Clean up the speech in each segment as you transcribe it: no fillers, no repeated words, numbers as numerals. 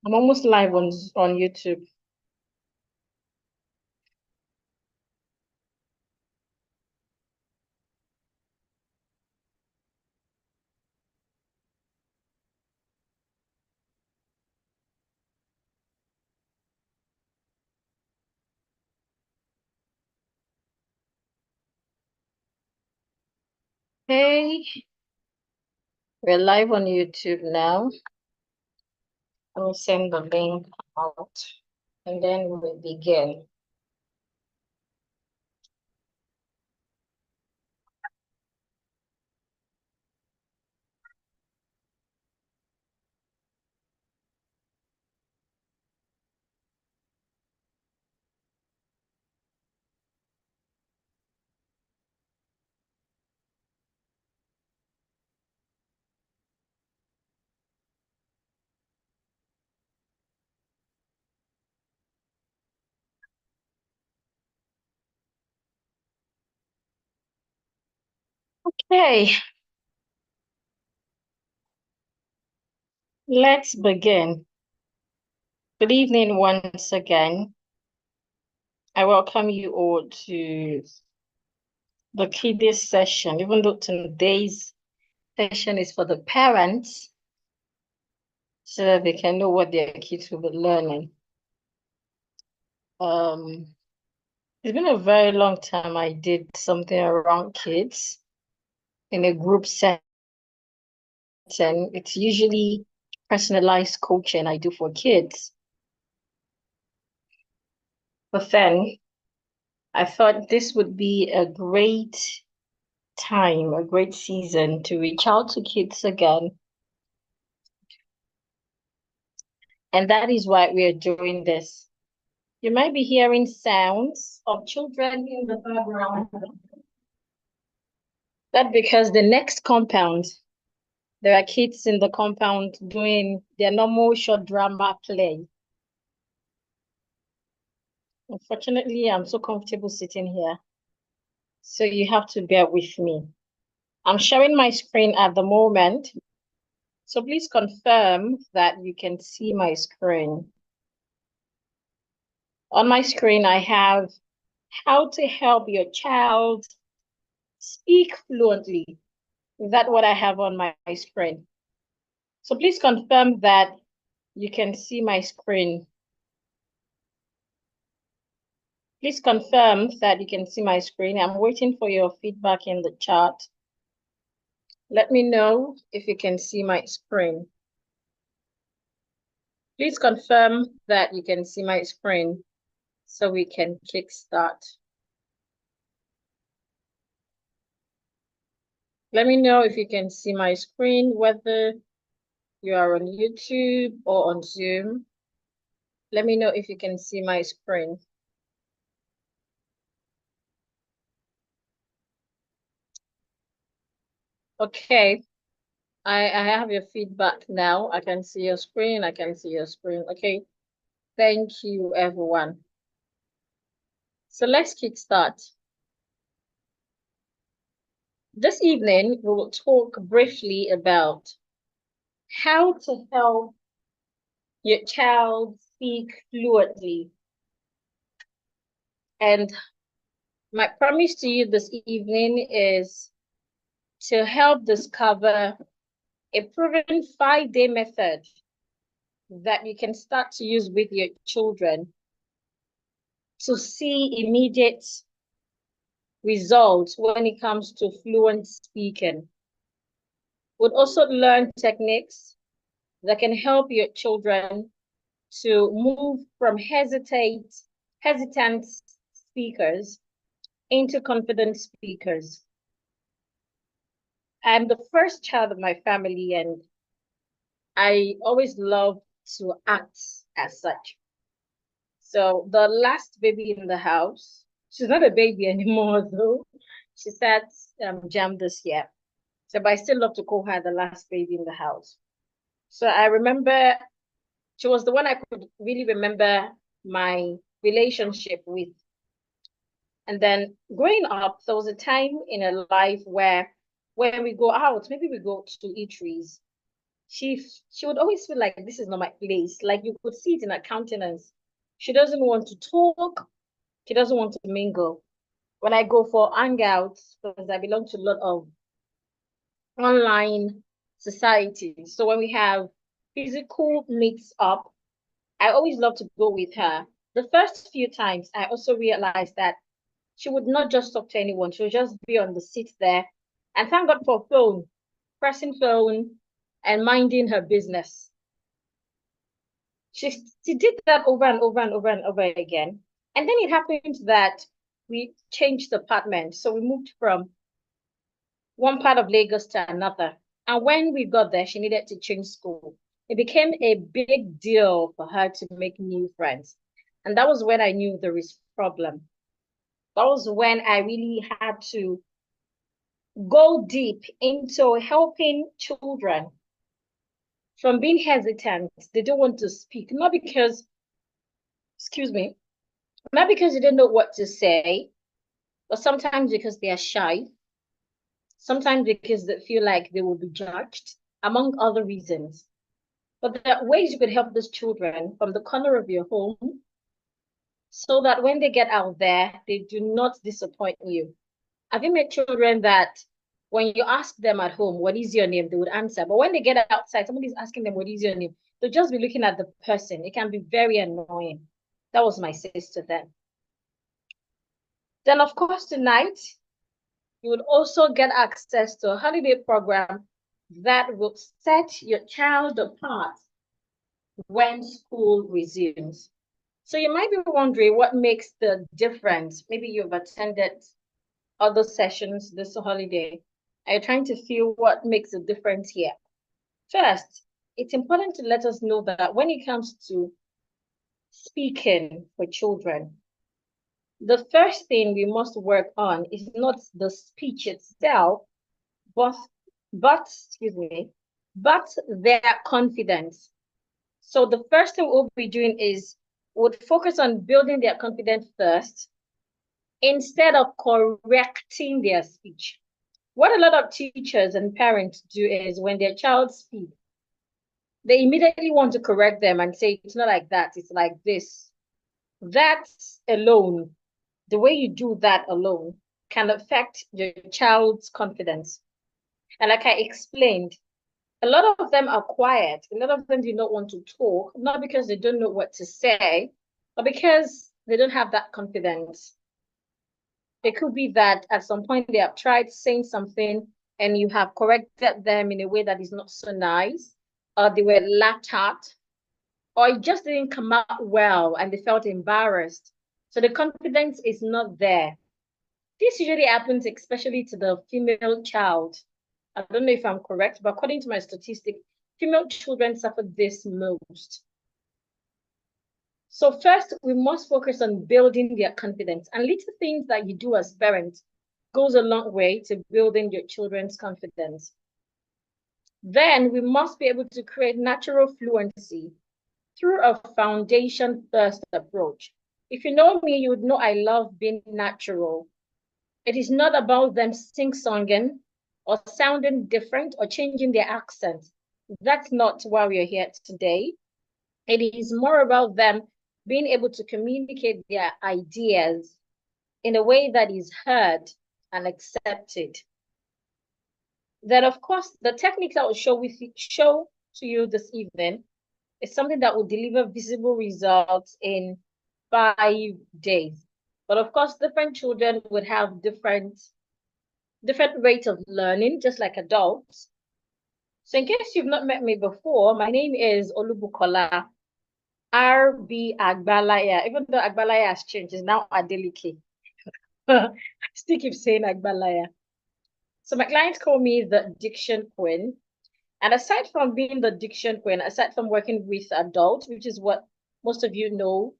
I'm almost live on YouTube. Hey, we're live on YouTube now. I'll send the link out and then we'll begin. Okay, let's begin. Good evening once again. I welcome you all to the kiddies session, even though today's session is for the parents, so that they can know what their kids will be learning. Um, it's been a very long time I did something around kids in a group setting. It's usually personalized coaching I do for kids. But then I thought this would be a great time, a great season to reach out to kids again. And that is why we are doing this. You might be hearing sounds of children in the background. That's because the next compound, there are kids in the compound doing their normal short drama play. Unfortunately, I'm so comfortable sitting here, so you have to bear with me. I'm sharing my screen at the moment, so please confirm that you can see my screen. On my screen, I have how to help your child speak fluently. That's what I have on my screen. So please confirm that you can see my screen. Please confirm that you can see my screen. I'm waiting for your feedback in the chat. Let me know if you can see my screen. Please confirm that you can see my screen so we can kickstart. Let me know if you can see my screen, whether you are on YouTube or on Zoom. Let me know if you can see my screen. Okay, I have your feedback now. I can see your screen. I can see your screen. Okay, thank you, everyone. So let's kickstart. This evening, we will talk briefly about how to help your child speak fluently. And my promise to you this evening is to help discover a proven 5-day method that you can start to use with your children to see immediate results when it comes to fluent speaking. We'll also learn techniques that can help your children to move from hesitant speakers into confident speakers. I'm the first child of my family, and I always love to act as such. So the last baby in the house, she's not a baby anymore though. She sat jam this year. So but I still love to call her the last baby in the house. So I remember she was the one I could really remember my relationship with. And then growing up, there was a time in her life where when we go out, maybe we go to eateries, she would always feel like this is not my place. Like you could see it in her countenance. She doesn't want to talk. She doesn't want to mingle. When I go for hangouts, because I belong to a lot of online societies. So when we have physical meets up, I always love to go with her. The first few times, I also realized that she would not just talk to anyone. She would just be on the seat there. And thank God for phone, pressing phone and minding her business. She, she did that over and over and over and over again. And then it happened that we changed the apartment. So we moved from one part of Lagos to another. And when we got there, she needed to change school. It became a big deal for her to make new friends. And that was when I knew there is problem. That was when I really had to go deep into helping children from being hesitant. They don't want to speak, not because, excuse me, not because they don't know what to say, but sometimes because they are shy, sometimes because they feel like they will be judged, among other reasons. But there are ways you could help these children from the corner of your home so that when they get out there, they do not disappoint you. Have you met children that when you ask them at home, what is your name, they would answer. But when they get outside, somebody's asking them, what is your name? They'll just be looking at the person. It can be very annoying. That was my sister then. Then, of course, tonight, you would also get access to a holiday program that will set your child apart when school resumes. So you might be wondering what makes the difference. Maybe you've attended other sessions this holiday. Are you trying to feel what makes a difference here? First, it's important to let us know that when it comes to speaking for children, the first thing we must work on is not the speech itself, but excuse me, but their confidence. So the first thing we'll be doing is would focus on building their confidence first instead of correcting their speech. What a lot of teachers and parents do is when their child speaks, they immediately want to correct them and say, it's not like that, it's like this. That alone, the way you do that alone, can affect your child's confidence. And like I explained, a lot of them are quiet. A lot of them do not want to talk, not because they don't know what to say, but because they don't have that confidence. It could be that at some point they have tried saying something and you have corrected them in a way that is not so nice, or they were laughed at, or it just didn't come out well and they felt embarrassed. So the confidence is not there. This usually happens especially to the female child. I don't know if I'm correct, but according to my statistic, female children suffer this most. So first, we must focus on building their confidence. And little things that you do as parents goes a long way to building your children's confidence. Then we must be able to create natural fluency through a foundation-first approach. If you know me, you would know I love being natural. It is not about them sing-songing or sounding different or changing their accent. That's not why we are here today. It is more about them being able to communicate their ideas in a way that is heard and accepted. Then, of course, the techniques I will show to you this evening is something that will deliver visible results in 5 days. But of course, different children would have different rates of learning, just like adults. So in case you've not met me before, my name is Olubukola RB Agbalaya. Even though Agbalaya has changed, it's now Adeleke. I still keep saying Agbalaya. So my clients call me the diction queen. And aside from being the diction queen, aside from working with adults, which is what most of you know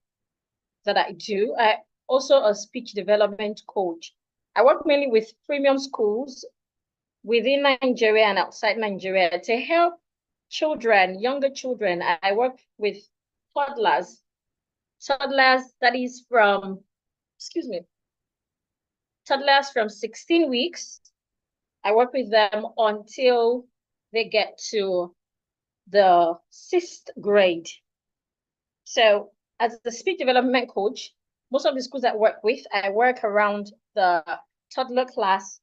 that I do, I also a speech development coach. I work mainly with premium schools within Nigeria and outside Nigeria to help children, younger children. I work with toddlers that is from, excuse me, toddlers from 16 weeks. I work with them until they get to the 6th grade. So as a speech development coach, most of the schools I work with, I work around the toddler class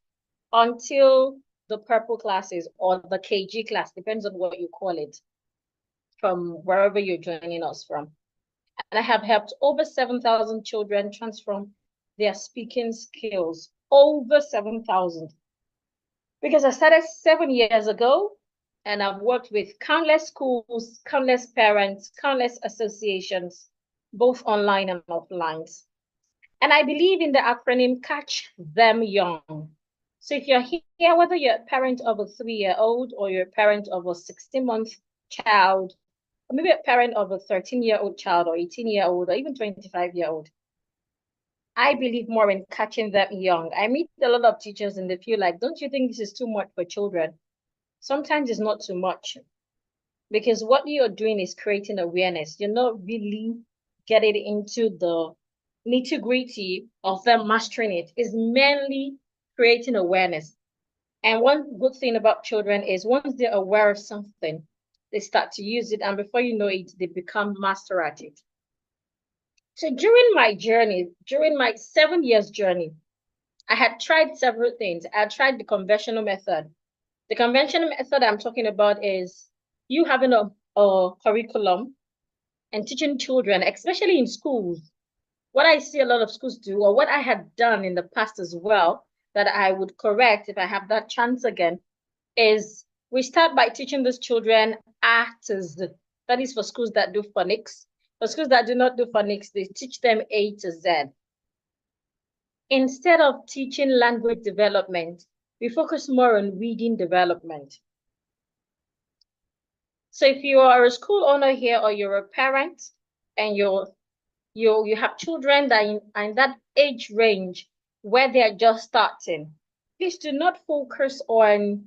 until the purple classes or the KG class, depends on what you call it, from wherever you're joining us from. And I have helped over 7,000 children transform their speaking skills. Over 7,000. Because I started 7 years ago, and I've worked with countless schools, countless parents, countless associations, both online and offline. And I believe in the acronym Catch Them Young. So if you're here, whether you're a parent of a 3-year-old or you're a parent of a 16-month child, or maybe a parent of a 13-year-old child or 18-year-old or even 25-year-old, I believe more in catching them young. I meet a lot of teachers and they feel like, don't you think this is too much for children? Sometimes it's not too much because what you're doing is creating awareness. You're not really getting into the nitty-gritty of them mastering it. It's mainly creating awareness. And one good thing about children is once they're aware of something, they start to use it, and before you know it, they become master at it. So during my journey, during my 7 years journey, I had tried several things. I tried the conventional method. The conventional method I'm talking about is you having a curriculum and teaching children, especially in schools. What I see a lot of schools do, or what I had done in the past as well, that I would correct if I have that chance again, is we start by teaching these children ATAs. That is for schools that do phonics. For schools that do not do phonics, they teach them A to Z. Instead of teaching language development, we focus more on reading development. So if you are a school owner here or you're a parent and you have children that are in that age range where they're just starting, please do not focus on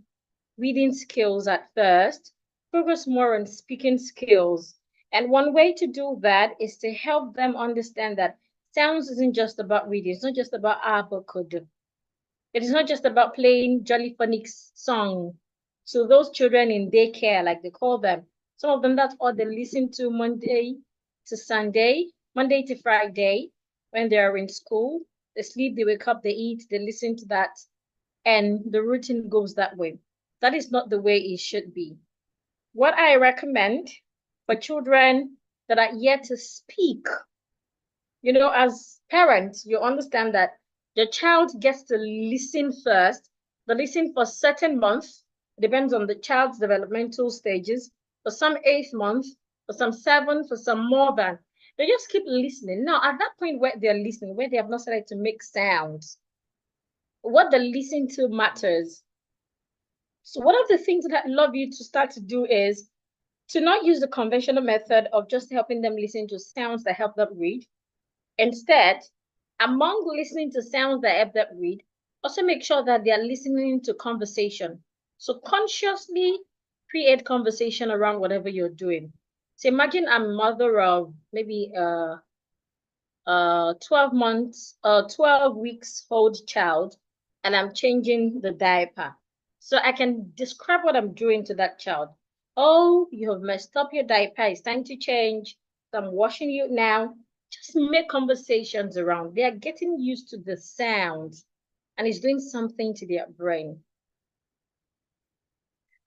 reading skills at first. Focus more on speaking skills. And one way to do that is to help them understand that sounds isn't just about reading. It's not just about abacad. It is not just about playing Jolly Phonics song. So those children in daycare, like they call them, some of them, that's all they listen to Monday to Sunday, Monday to Friday, when they are in school. They sleep, they wake up, they eat, they listen to that, and the routine goes that way. That is not the way it should be. What I recommend for children that are yet to speak, as parents, you understand that the child gets to listen first. They listen for certain months, depends on the child's developmental stages, for some 8 months, for some 7, for some more than. They just keep listening. Now, at that point where they're listening, where they have not started to make sounds, what they listen to matters. So one of the things that I'd love you to start to do is to not use the conventional method of just helping them listen to sounds that help them read. Instead, among listening to sounds that help them read, also make sure that they are listening to conversation. So consciously create conversation around whatever you're doing. So imagine I'm a mother of maybe 12 weeks old child, and I'm changing the diaper. So I can describe what I'm doing to that child. Oh, you have messed up your diaper. It's time to change. So I'm washing you now. Just make conversations around. They are getting used to the sounds, and it's doing something to their brain.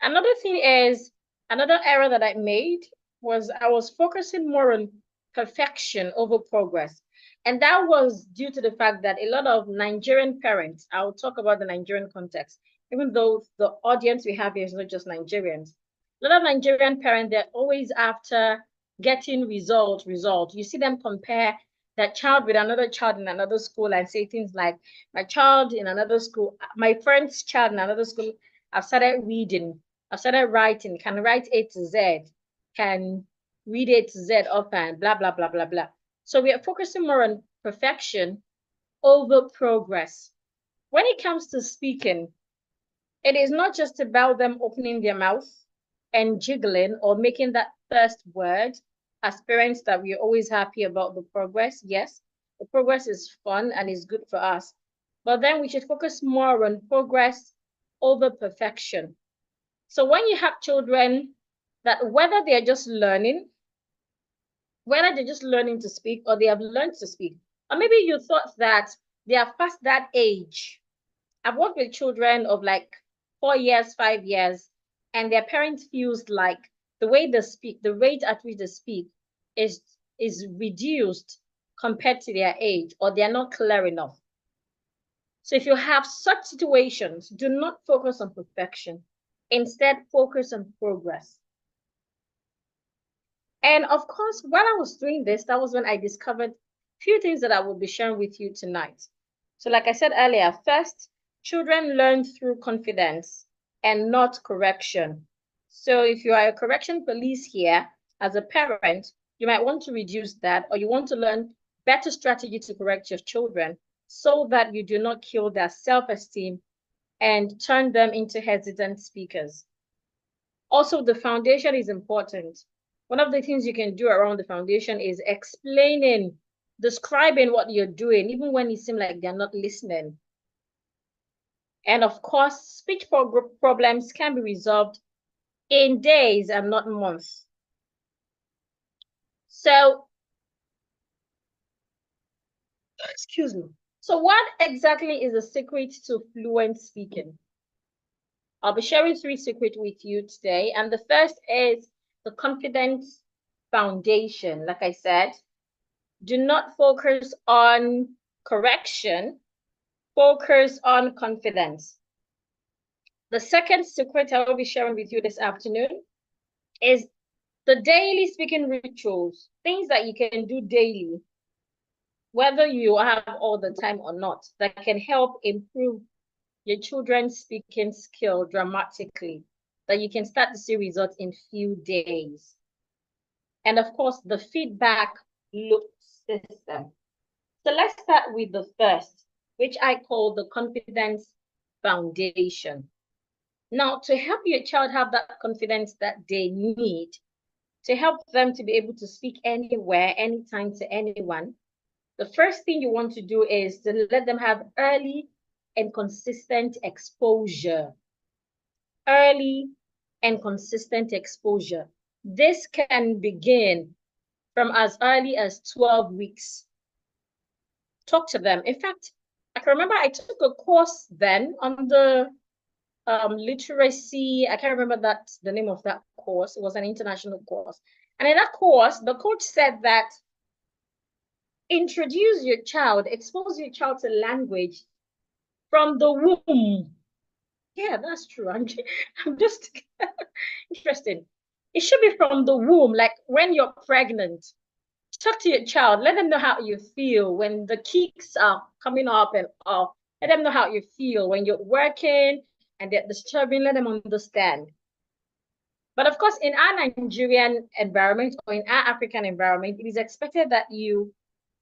Another thing is, another error that I made was I was focusing more on perfection over progress. And that was due to the fact that a lot of Nigerian parents, I'll talk about the Nigerian context, even though the audience we have here is not just Nigerians. A lot of Nigerian parents, they're always after getting result. You see them compare that child with another child in another school and say things like, my child in another school, my friend's child in another school, I've started reading, I've started writing, can write A to Z, can read A to Z up and blah, blah, blah, blah, blah. So we are focusing more on perfection over progress. When it comes to speaking, it is not just about them opening their mouth and jiggling or making that first word. As parents, that we're always happy about the progress. Yes, the progress is fun and is good for us. But then we should focus more on progress over perfection. So when you have children that whether they're just learning, whether they're just learning to speak or they have learned to speak, or maybe you thought that they are past that age. I've worked with children of like 4 years, 5 years, and their parents feels like the way they speak, the rate at which they speak is reduced compared to their age, or they're not clear enough. So if you have such situations, do not focus on perfection. Instead, focus on progress. And of course, while I was doing this, that was when I discovered a few things that I will be sharing with you tonight. So like I said earlier, first, children learn through confidence and not correction. So if you are a correction police here, as a parent, you might want to reduce that, or you want to learn better strategy to correct your children so that you do not kill their self-esteem and turn them into hesitant speakers. Also, the foundation is important. One of the things you can do around the foundation is explaining, describing what you're doing, even when it seems like they're not listening. And of course, speech problems can be resolved in days and not months. So, excuse me. So what exactly is the secret to fluent speaking? I'll be sharing 3 secrets with you today. And the first is the confidence foundation. Like I said, do not focus on correction, focus on confidence. The second secret I will be sharing with you this afternoon is the daily speaking rituals, things that you can do daily, whether you have all the time or not, that can help improve your children's speaking skill dramatically, that you can start to see results in few days. And of course, the feedback loop system. So let's start with the first, which I call the confidence foundation. Now, to help your child have that confidence that they need, to help them to be able to speak anywhere, anytime to anyone, the first thing you want to do is to let them have early and consistent exposure. Early and consistent exposure. This can begin from as early as 12 weeks. Talk to them. In fact, I can remember I took a course then on the literacy. I can't remember the name of that course. It was an international course. And in that course, the coach said that introduce your child, expose your child to language from the womb. Yeah, that's true. I'm just interesting. It should be from the womb, like when you're pregnant. Talk to your child. Let them know how you feel when the kicks are coming up and off. Let them know how you feel when you're working and they're disturbing. Let them understand. But of course, in our Nigerian environment or in our African environment, it is expected that you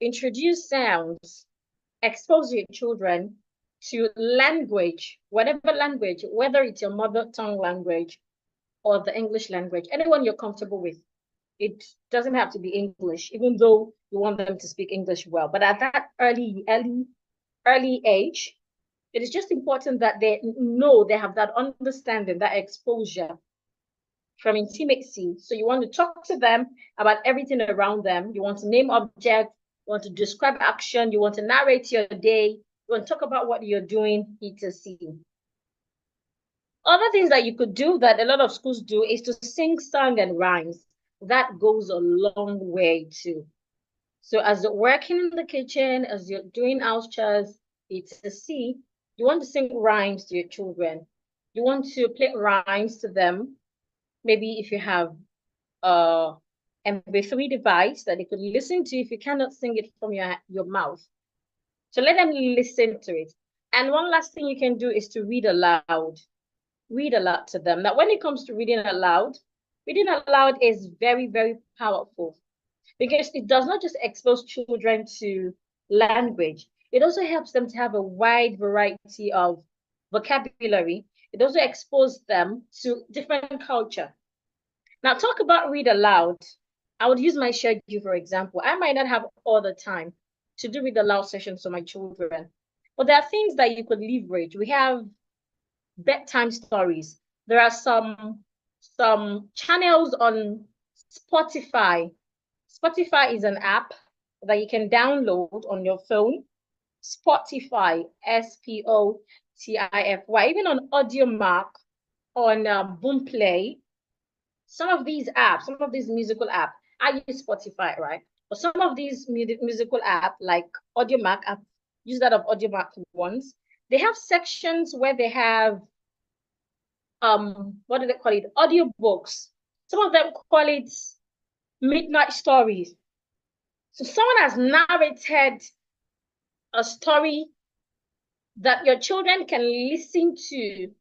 introduce sounds, expose your children to language, whatever language, whether it's your mother tongue language or the English language, anyone you're comfortable with. It doesn't have to be English, even though you want them to speak English well. But at that early age, it is just important that they know they have that understanding, that exposure from intimacy. So you want to talk to them about everything around them. You want to name objects, you want to describe action, you want to narrate your day, you want to talk about what you're doing, etc. Other things that you could do that a lot of schools do is to sing song and rhymes. That goes a long way too. So as you're working in the kitchen, as you're doing house chores, etc., you want to sing rhymes to your children. You want to play rhymes to them. Maybe if you have MP3 device that they could listen to if you cannot sing it from your mouth. So let them listen to it. And one last thing you can do is to read aloud. Read aloud to them. Now, when it comes to reading aloud is very, very powerful because it does not just expose children to language. It also helps them to have a wide variety of vocabulary. It also exposes them to different culture. Now, talk about read aloud. I would use my schedule, for example. I might not have all the time to do read aloud sessions for my children, but there are things that you could leverage. We have bedtime stories. There are some some channels on Spotify. Spotify is an app that you can download on your phone. Spotify, Spotify, even on AudioMark, on Boomplay. Some of these apps, some of these musical apps, I use Spotify, right? But some of these musical apps, like AudioMark, I've used that of AudioMark once. They have sections where they have what do they call it? Audiobooks. Some of them call it midnight stories. So someone has narrated a story that your children can listen to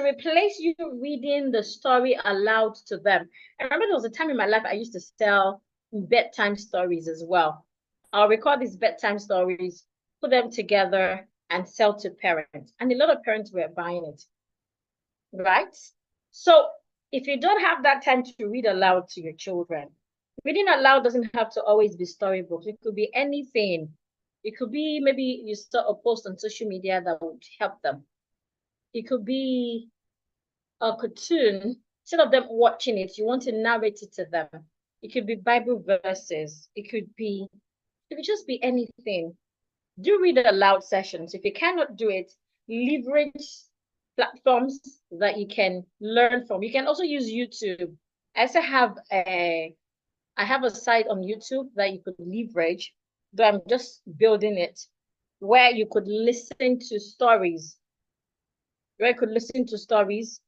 replace you reading the story aloud to them. I remember there was a time in my life I used to sell bedtime stories as well. I'll record these bedtime stories, put them together, and sell to parents. And a lot of parents were buying it, right? So if you don't have that time to read aloud to your children, reading aloud doesn't have to always be storybooks. It could be anything. It could be maybe you saw a post on social media that would help them. It could be a cartoon. Instead of them watching it, you want to narrate it to them. It could be Bible verses. It could just be anything. Do read aloud sessions. If you cannot do it, leverage platforms that you can learn from. You can also use YouTube. I also have I have a site on YouTube that you could leverage, though I'm just building it, where you could listen to stories. Where you could listen to stories.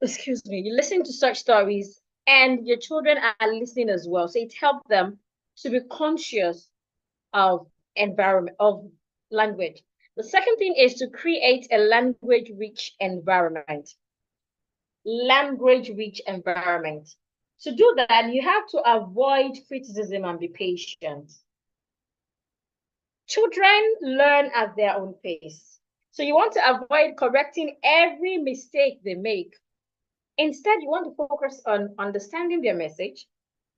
Excuse me. You listen to such stories, and your children are listening as well. So it helps them to be conscious of environment, of language. The second thing is to create a language-rich environment. Language-rich environment. To do that, you have to avoid criticism and be patient. Children learn at their own pace. So you want to avoid correcting every mistake they make. Instead, you want to focus on understanding their message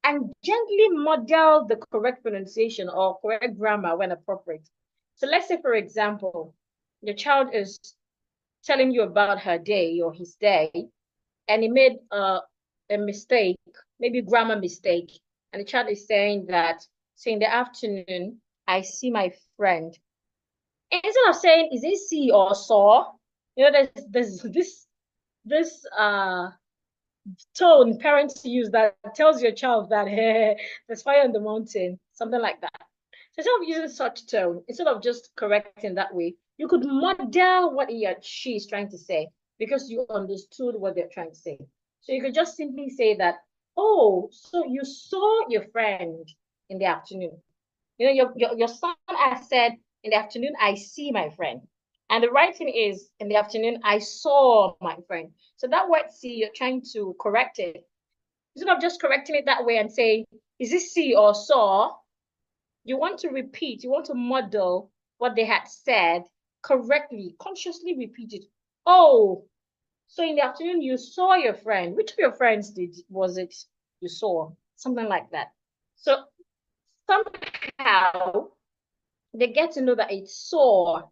and gently model the correct pronunciation or correct grammar when appropriate. So let's say, for example, your child is telling you about her day or his day, and he made a mistake, maybe grammar mistake, and the child is saying that, say in the afternoon, I see my friend. Instead of saying, is it see or saw? You know, there's this tone parents use that tells your child that, hey, there's fire on the mountain, something like that. So instead of using such tone, instead of just correcting that way, you could model what he or she is trying to say because you understood what they're trying to say. So you could just simply say that, oh, so you saw your friend in the afternoon. You know, your son has said, in the afternoon, I see my friend. And the right thing is, in the afternoon, I saw my friend. So that word see, you're trying to correct it. Instead of just correcting it that way and say, is it see or saw? You want to repeat, you want to model what they had said correctly, consciously repeat it. Oh, so in the afternoon, you saw your friend. Which of your friends was it you saw? Something like that. So somehow they get to know that it's saw.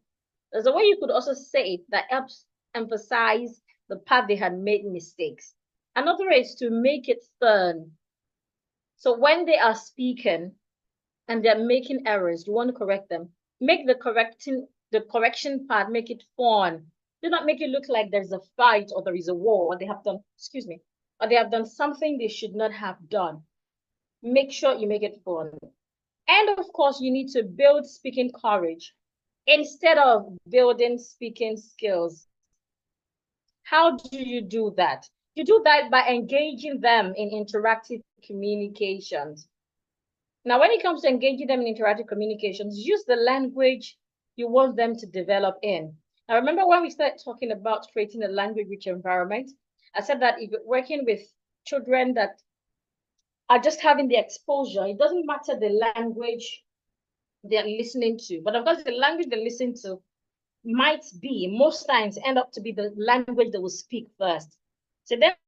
There's a way you could also say it that helps emphasize the part they had made mistakes. Another way is to make it fun. So when they are speaking and they're making errors, you want to correct them. Make the correction part, make it fun. Do not make it look like there's a fight or there is a war or they have done, excuse me, or they have done something they should not have done. Make sure you make it fun. And of course, you need to build speaking courage instead of building speaking skills. How do you do that? You do that by engaging them in interactive communications. Now, when it comes to engaging them in interactive communications, use the language you want them to develop in. Now, remember when we started talking about creating a language-rich environment, I said that if you're working with children that are just having the exposure, it doesn't matter the language they're listening to. But of course, the language they listen to might be, most times, end up to be the language they will speak first. So that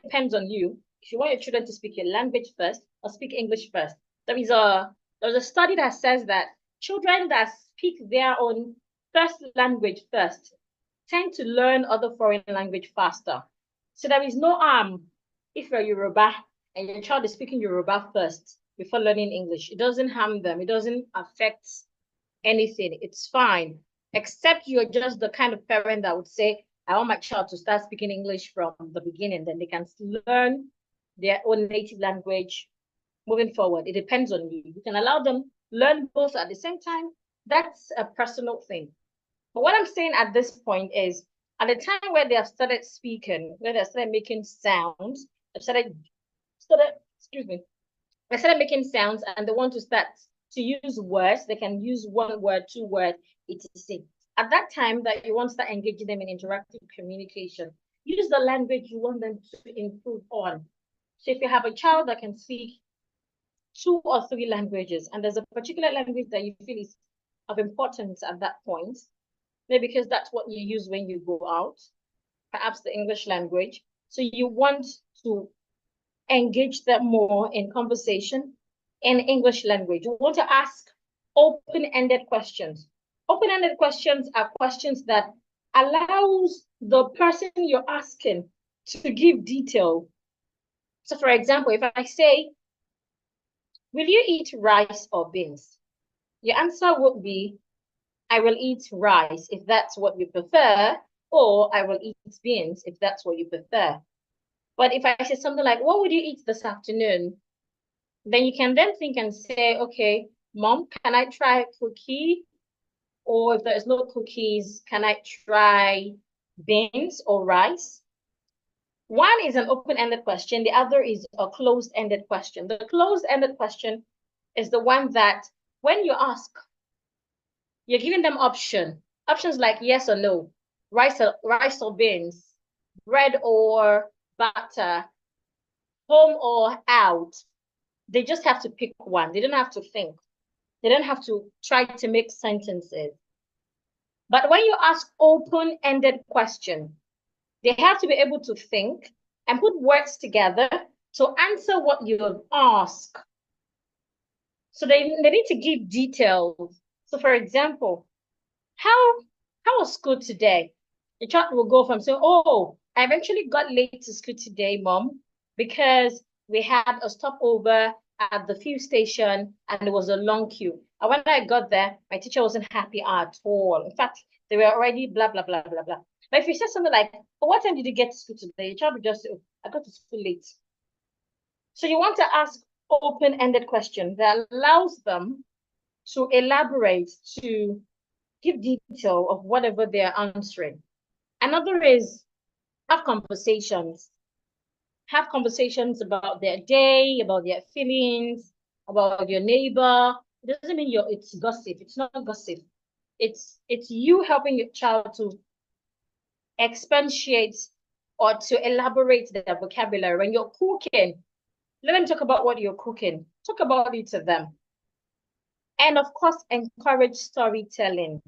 depends on you. If you want your children to speak your language first or speak English first. There's a study that says that children that speak their own first language first tend to learn other foreign language faster. So there is no harm if you're Yoruba and your child is speaking Yoruba first before learning English. It doesn't harm them. It doesn't affect anything. It's fine. Except you're just the kind of parent that would say, I want my child to start speaking English from the beginning, then they can learn their own native language moving forward. It depends on you. You can allow them learn both at the same time. That's a personal thing. But what I'm saying at this point is, at the time where they have started speaking, where they started making sounds, excuse me, they started making sounds and they want to start to use words. They can use one word, two word, etc. At that time that you want to start engaging them in interactive communication, use the language you want them to improve on. So if you have a child that can speak 2 or 3 languages, and there's a particular language that you feel is of importance at that point, maybe because that's what you use when you go out, perhaps the English language. So you want to engage them more in conversation in English language. You want to ask open-ended questions. Open-ended questions are questions that allows the person you're asking to give detail. So for example, if I say, will you eat rice or beans? Your answer would be, I will eat rice if that's what you prefer, or I will eat beans if that's what you prefer. But if I say something like, what would you eat this afternoon? Then you can then think and say, okay, mom, can I try cookie? Or if there's no cookies, can I try beans or rice? One is an open-ended question. The other is a closed-ended question. The closed-ended question is the one that when you ask, you're giving them options like yes or no, rice or beans, bread or butter, home or out. They just have to pick one. They don't have to think. They don't have to try to make sentences. But when you ask open-ended questions, they have to be able to think and put words together to answer what you've asked. So they need to give details. So for example, how was school today? The child will go from saying, oh, I eventually got late to school today, mom, because we had a stopover at the fuel station and it was a long queue. And when I got there, my teacher wasn't happy at all. In fact, they were already blah, blah, blah, blah, blah. But if you say something like, oh, what time did you get to school today? The child will just say, oh, I got to school late. So you want to ask open-ended questions that allows them to elaborate, to give detail of whatever they're answering. Another is have conversations. Have conversations about their day, about their feelings, about your neighbor. It doesn't mean it's gossip. It's not gossip. It's you helping your child to expatiate or to elaborate their vocabulary. When you're cooking, let them talk about what you're cooking. Talk about it to them. And of course, encourage storytelling.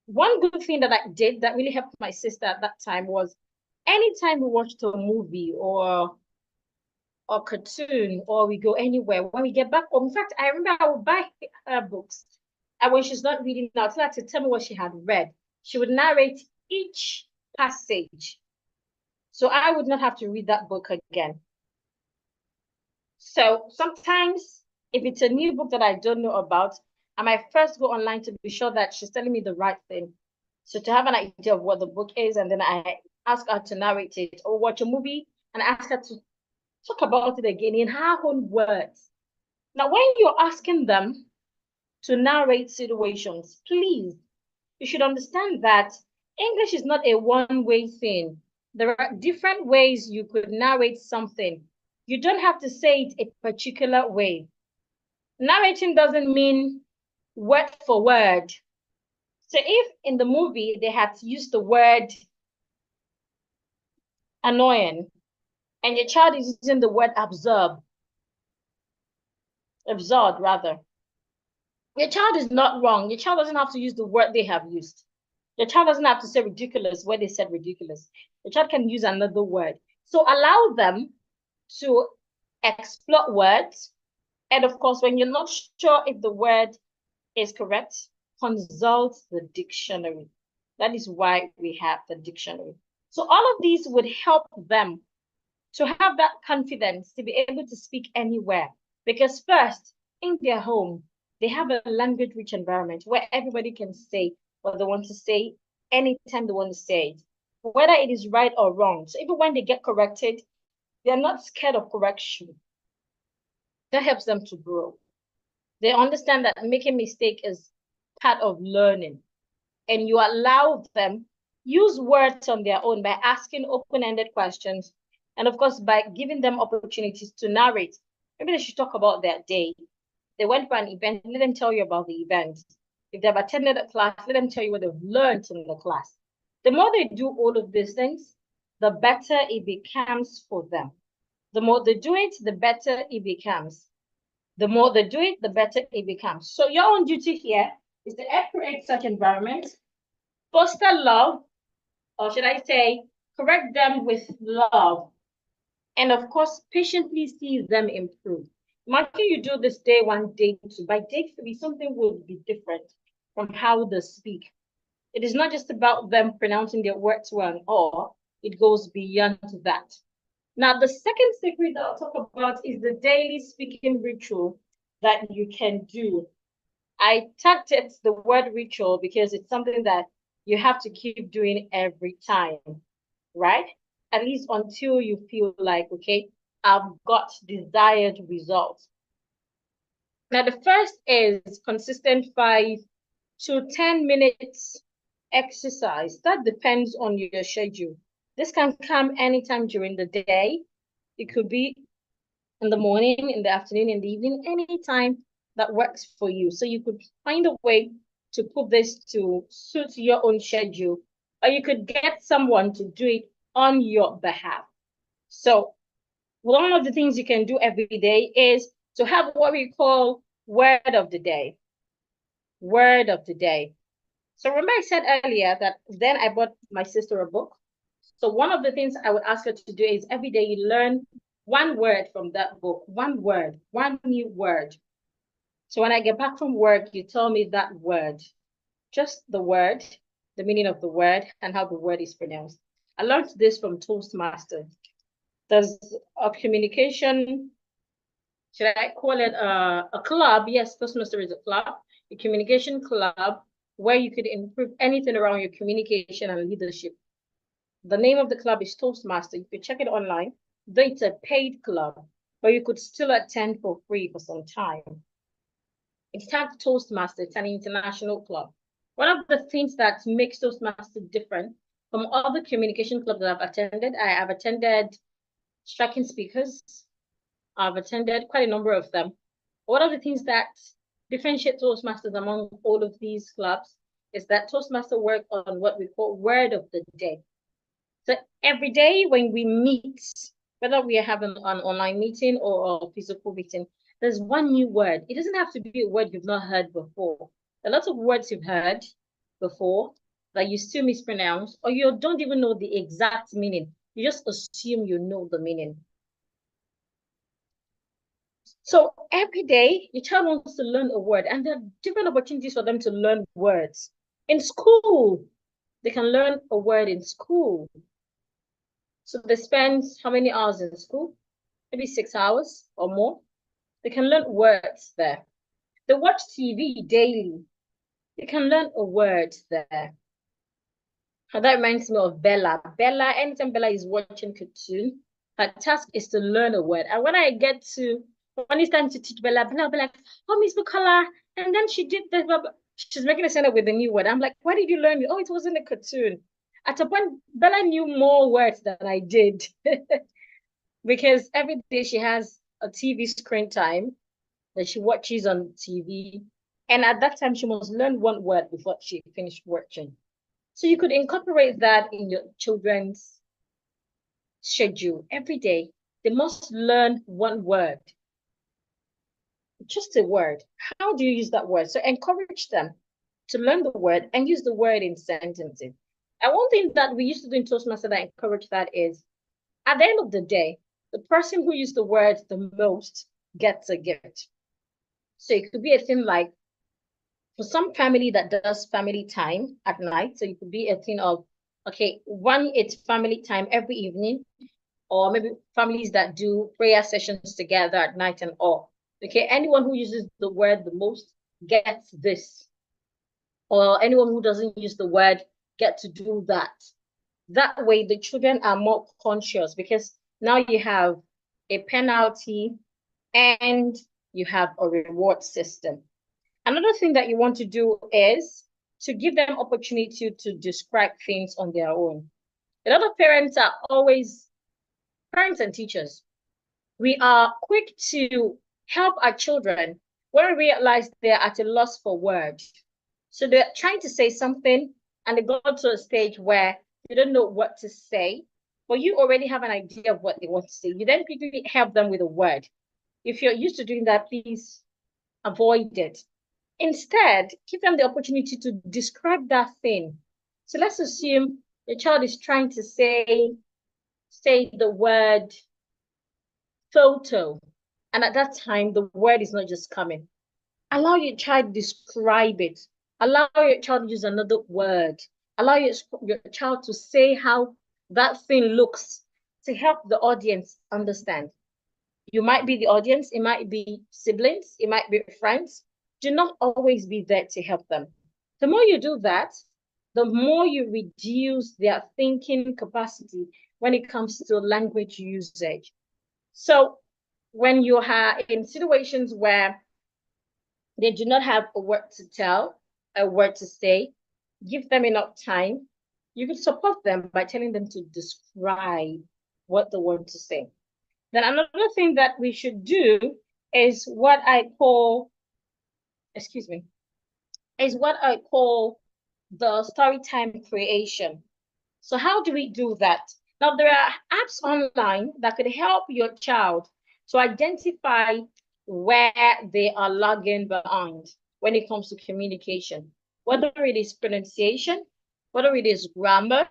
One good thing that I did that really helped my sister at that time was anytime we watched a movie or cartoon or we go anywhere, when we get back home, in fact, I remember I would buy her books. And when she's not reading now, tell her to tell me what she had read. She would narrate each passage. So I would not have to read that book again. So sometimes if it's a new book that I don't know about, I might first go online to be sure that she's telling me the right thing. So to have an idea of what the book is, and then I ask her to narrate it, or watch a movie and ask her to talk about it again in her own words. Now, when you're asking them to narrate situations, please, you should understand that English is not a one-way thing. There are different ways you could narrate something. You don't have to say it a particular way. Narrating doesn't mean word for word. So if in the movie they had used the word annoying and your child is using the word absurd rather, your child is not wrong. Your child doesn't have to use the word they have used. Your child doesn't have to say ridiculous where they said ridiculous. Your child can use another word. So allow them to explore words. And of course, when you're not sure if the word is correct, consult the dictionary. That is why we have the dictionary. So all of these would help them to have that confidence to be able to speak anywhere. Because first, in their home, they have a language-rich environment where everybody can say what they want to say anytime they want to say it, whether it is right or wrong. So even when they get corrected, they're not scared of correction. That helps them to grow. They understand that making mistake is part of learning. And you allow them use words on their own by asking open-ended questions. And of course, by giving them opportunities to narrate. Maybe they should talk about their day. They went for an event, let them tell you about the event. If they've attended a class, let them tell you what they've learned in the class. The more they do all of these things, the better it becomes for them. The more they do it, the better it becomes. The more they do it, the better it becomes. So your own duty here is to create such environments, foster love, or should I say, correct them with love, and of course, patiently see them improve. Imagine you do this day one, day two. By day three, something will be different from how they speak. It is not just about them pronouncing their words well, or it goes beyond that. Now, the second secret that I'll talk about is the daily speaking ritual that you can do. I tagged it the word ritual because it's something that you have to keep doing every time, right? At least until you feel like, okay, I've got desired results. Now, the first is consistent 5 to 10 minutes exercise. That depends on your schedule. This can come anytime during the day. It could be in the morning, in the afternoon, in the evening, anytime that works for you. So you could find a way to put this to suit your own schedule, or you could get someone to do it on your behalf. So one of the things you can do every day is to have what we call word of the day. Word of the day. So remember I said earlier that then I bought my sister a book. So one of the things I would ask her to do is every day you learn one word from that book, one word, one new word. So when I get back from work, you tell me that word, just the word, the meaning of the word, and how the word is pronounced. I learned this from Toastmasters. There's a communication, should I call it a club? Yes, Toastmaster is a club, a communication club where you could improve anything around your communication and leadership. The name of the club is Toastmaster. You could check it online. Though it's a paid club, but you could still attend for free for some time. It's tagged Toastmaster. It's an international club. One of the things that makes Toastmaster different from other communication clubs that I've attended, I have attended Striking Speakers. I've attended quite a number of them. One of the things that differentiate Toastmasters among all of these clubs is that Toastmaster work on what we call word of the day. So every day when we meet, whether we are having an online meeting or a physical meeting, there's one new word. It doesn't have to be a word you've not heard before. A lot of words you've heard before that you still mispronounce, or you don't even know the exact meaning. You just assume you know the meaning. So every day, your child wants to learn a word, and there are different opportunities for them to learn words. In school, they can learn a word in school. So they spend how many hours in school? Maybe 6 hours or more. They can learn words there. They watch TV daily. They can learn a word there. And that reminds me of Bella. Bella, anytime Bella is watching cartoon, her task is to learn a word. And when it's time to teach Bella, Bella will be like, oh, Miss Bukola, and then she did this, she's making a stand up with a new word. I'm like, why did you learn it? Oh, it was in a cartoon. At a point, Bella knew more words than I did. Because every day she has a TV screen time that she watches on TV. And at that time, she must learn one word before she finished watching. So you could incorporate that in your children's schedule every day. They must learn one word, just a word. How do you use that word? So encourage them to learn the word and use the word in sentences. And one thing that we used to do in Toastmaster that encourage that is, at the end of the day, the person who used the word the most gets a gift. So it could be a thing like, for some family that does family time at night, so it could be a thing of Okay, one, it's family time every evening, or maybe families that do prayer sessions together at night and all. Okay, anyone who uses the word the most gets this, or anyone who doesn't use the word get to do that. That way, the children are more conscious because now you have a penalty and you have a reward system. Another thing that you want to do is to give them opportunity to describe things on their own. A lot of parents are always, parents and teachers, we are quick to help our children when we realize they're at a loss for words. So they're trying to say something and they go to a stage where they don't know what to say, but you already have an idea of what they want to say. You then quickly help them with a word. If you're used to doing that, please avoid it. Instead, give them the opportunity to describe that thing. So let's assume the child is trying to say the word photo. And at that time, the word is not just coming. Allow your child to describe it. Allow your child to use another word. Allow your child to say how that thing looks to help the audience understand. You might be the audience, it might be siblings, it might be friends. Do not always be there to help them. The more you do that, the more you reduce their thinking capacity when it comes to language usage. So when you are in situations where they do not have a word to tell, a word to say, give them enough time. You can support them by telling them to describe what they want to say. Then another thing that we should do is what I call, excuse me, is what I call the story time creation. So how do we do that? Now, there are apps online that could help your child to identify where they are lagging behind when it comes to communication, whether it is pronunciation, whether it is grammar,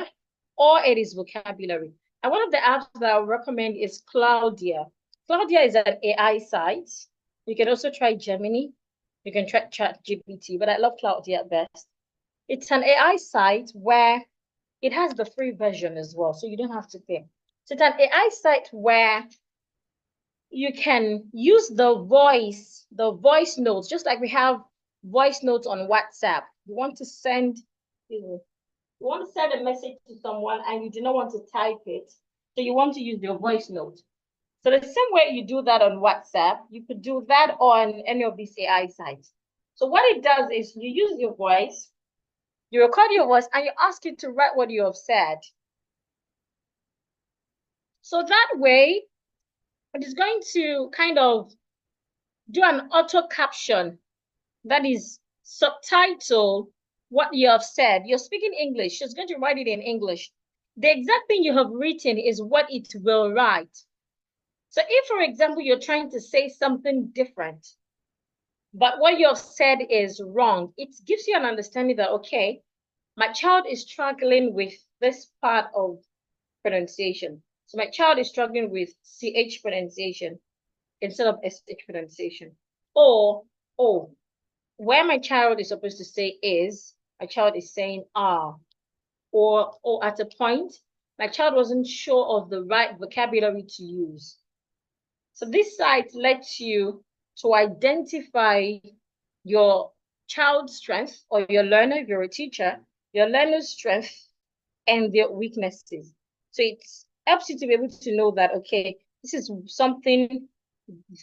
or it is vocabulary. And one of the apps that I recommend is Claudia. Claudia is an AI site. You can also try Gemini. You can try ChatGPT, but I love Claudia best. It's an AI site where it has the free version as well, so you don't have to pay. So it's an AI site where you can use the voice notes, just like we have voice notes on WhatsApp. You want to send a message to someone and you do not want to type it, so you want to use your voice note. So the same way you do that on WhatsApp, you could do that on any of these AI sites. So what it does is you use your voice, you record your voice, and you ask it to write what you have said. So that way, it is going to kind of do an auto caption that is subtitle what you have said. You're speaking English, she's going to write it in English. The exact thing you have written is what it will write. So if, for example, you're trying to say something different, but what you have said is wrong, it gives you an understanding that, okay, my child is struggling with this part of pronunciation. So my child is struggling with CH pronunciation instead of SH pronunciation. Or, oh, where my child is supposed to say is, my child is saying are. Or at a point, my child wasn't sure of the right vocabulary to use. So this site lets you to identify your child's strength or your learner, if you're a teacher, your learner's strength and their weaknesses. So it helps you to be able to know that, okay, this is something,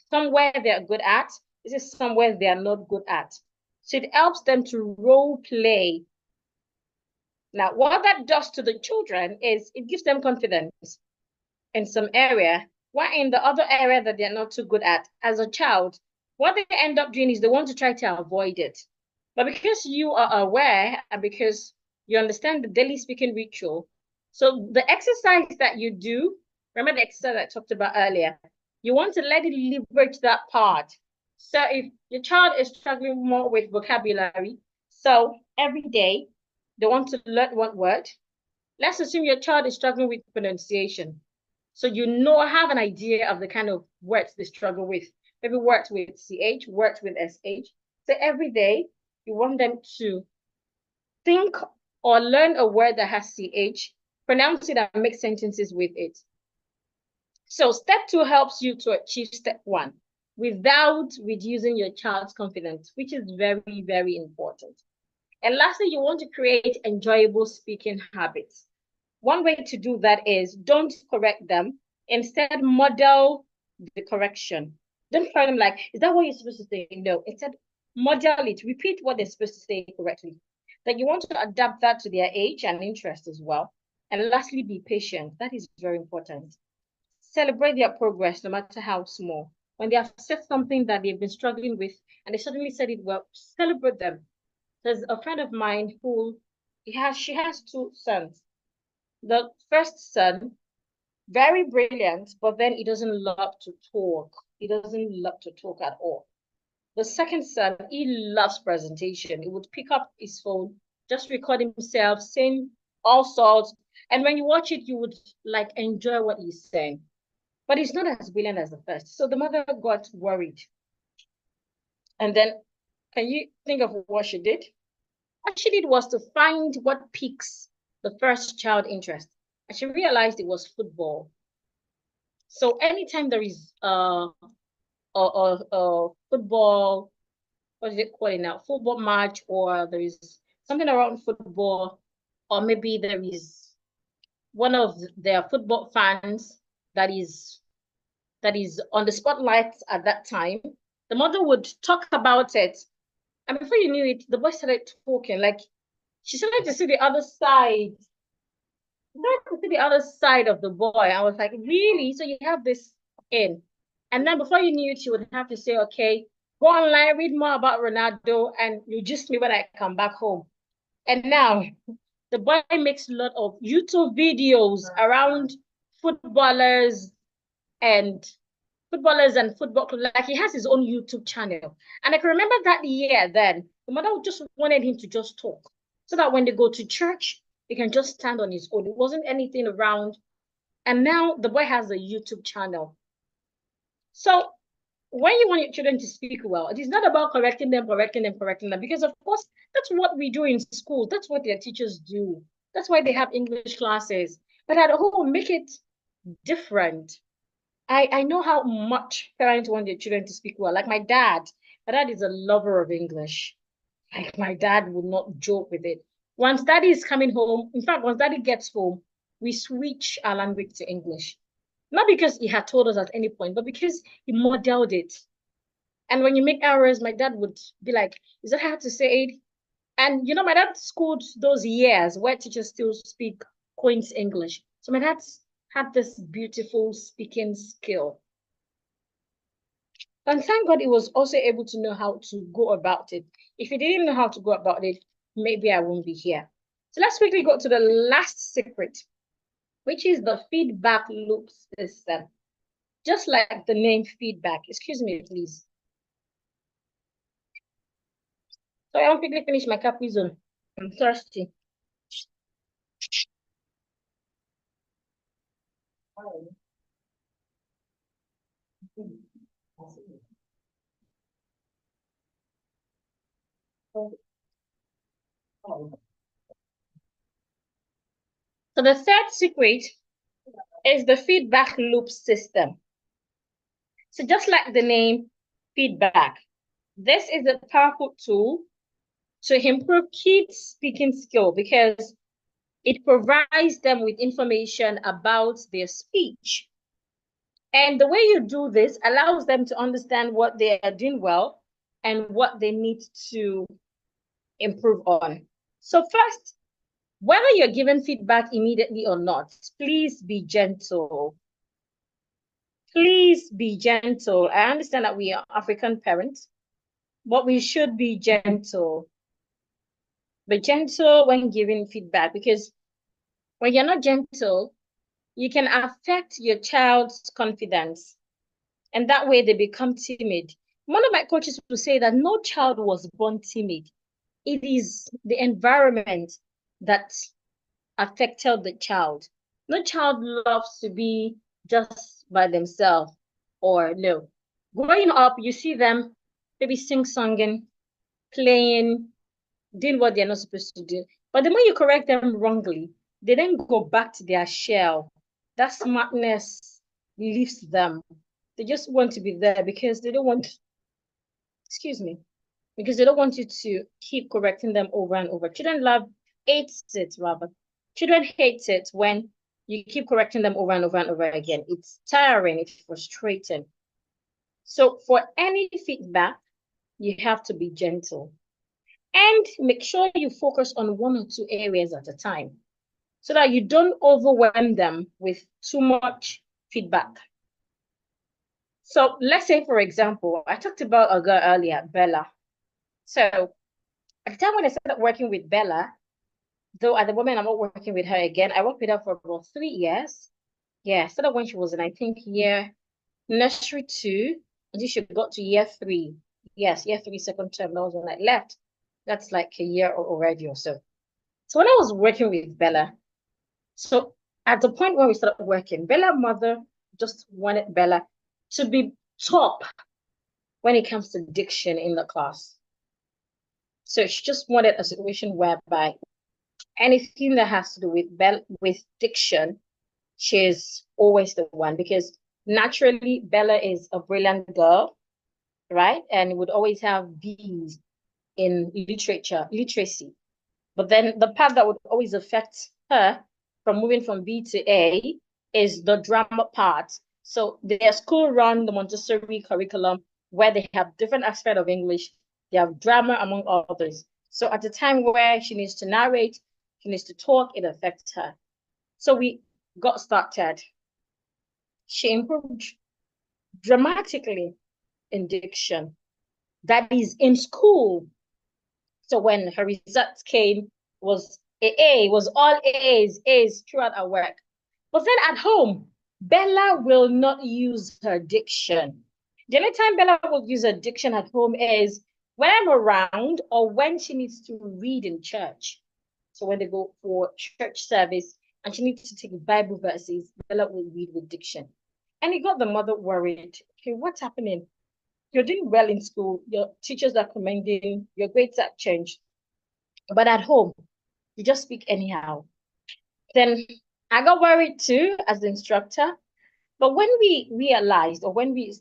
somewhere they're good at, this is somewhere they are not good at. So it helps them to role play. Now, what that does to the children is it gives them confidence in some area, while in the other area that they're not too good at, as a child, what they end up doing is they want to try to avoid it. But because you are aware and because you understand the daily speaking ritual, so the exercise that you do, remember the exercise I talked about earlier, you want to let it leverage that part. So if your child is struggling more with vocabulary, so every day they want to learn one word, let's assume your child is struggling with pronunciation. So you know, have an idea of the kind of words they struggle with. Maybe words with CH, words with SH. So every day you want them to think or learn a word that has CH, pronounce it and make sentences with it. So step 2 helps you to achieve step 1 without reducing your child's confidence, which is very, very important. And lastly, you want to create enjoyable speaking habits. One way to do that is don't correct them. Instead, model the correction. Don't tell them like, is that what you're supposed to say? No, instead, model it. Repeat what they're supposed to say correctly. That you want to adapt that to their age and interest as well. And lastly, be patient. That is very important. Celebrate their progress, no matter how small. When they have said something that they've been struggling with and they suddenly said it well, celebrate them. There's a friend of mine who she has 2 sons. The first son, very brilliant, but then he doesn't love to talk. He doesn't love to talk at all. The second son, he loves presentation. He would pick up his phone, just record himself, saying all sorts. And when you watch it, you would like enjoy what he's saying. But he's not as brilliant as the first. So the mother got worried. And then, can you think of what she did? What she did was to find what piques the first child interest. And she realized it was football. So anytime there is football, what is it called now? Football match, or there is something around football, or maybe there is one of their football fans that is on the spotlight at that time, the mother would talk about it. And before you knew it, the boy started talking. Like she started to see the other side. To see the other side of the boy. I was like, really? So you have this in. And then before you knew it, she would have to say, okay, go online, read more about Ronaldo, and you just me when I come back home. And now the boy makes a lot of YouTube videos around footballers and football. Like he has his own YouTube channel. And I can remember that year then, the mother just wanted him to just talk. So that when they go to church, he can just stand on his own. It wasn't anything around. And now the boy has a YouTube channel. So when you want your children to speak well, it is not about correcting them, because of course, that's what we do in school. That's what their teachers do. That's why they have English classes. But at home, make it different. I know how much parents want their children to speak well. Like my dad is a lover of English. Like my dad would not joke with it. Once daddy is coming home, in fact, once daddy gets home, we switch our language to English. Not because he had told us at any point, but because he modeled it. And when you make errors, my dad would be like, is that how to say it? And you know, my dad schooled those years where teachers still speak Queen's English. So my dad's had this beautiful speaking skill. And thank God he was also able to know how to go about it. If he didn't know how to go about it, maybe I won't be here. So let's quickly go to the last secret, which is the feedback loop system. Just like the name feedback. Excuse me, please. So I want to quickly finish my capizone. I'm thirsty. So the third secret is the feedback loop system. So just like the name feedback, this is a powerful tool to improve kids' speaking skill because it provides them with information about their speech. And the way you do this allows them to understand what they are doing well and what they need to improve on. So first, whether you're given feedback immediately or not, please be gentle. Please be gentle. I understand that we are African parents, but we should be gentle. Be gentle when giving feedback, because when you're not gentle, you can affect your child's confidence. And that way they become timid. One of my coaches will say that no child was born timid. It is the environment that affected the child. No child loves to be just by themselves, or no. Growing up, you see them maybe sing-songing, playing, doing what they're not supposed to do. But the more you correct them wrongly, they then go back to their shell. That smartness leaves them. They just want to be there because they don't want, excuse me, because they don't want you to keep correcting them over and over. Children hates it rather. Children hate it when you keep correcting them over and over and over again. It's tiring, it's frustrating. So for any feedback, you have to be gentle and make sure you focus on one or two areas at a time so that you don't overwhelm them with too much feedback. So let's say, for example, I talked about a girl earlier, Bella. So at the time when I started working with Bella, though at the moment I'm not working with her again, I worked with her for about 3 years. Yeah, started when she was in, I think, nursery 2 until she got to year 3. Yes, year 3, second term. That was when I left. That's like a year already or so. So when I was working with Bella, so at the point when we started working, Bella's mother just wanted Bella to be top when it comes to diction in the class. So she just wanted a situation whereby anything that has to do with diction, she's always the one because naturally Bella is a brilliant girl, right? And would always have B's in literacy. But then the part that would always affect her from moving from B to A is the drama part. So their school run the Montessori curriculum where they have different aspects of English. They have drama among others. So at the time where she needs to narrate, she needs to talk, it affects her. So we got started. She improved dramatically in diction. That is in school. So when her results came, was was all A's throughout her work. But then at home, Bella will not use her diction. The only time Bella will use her diction at home is when I'm around or when she needs to read in church. So when they go for church service and she needs to take Bible verses, Bella will read with diction. And it got the mother worried. Okay, what's happening? You're doing well in school. Your teachers are commending. Your grades have changed. But at home, you just speak anyhow. Then I got worried too as the instructor. But when we realized or when we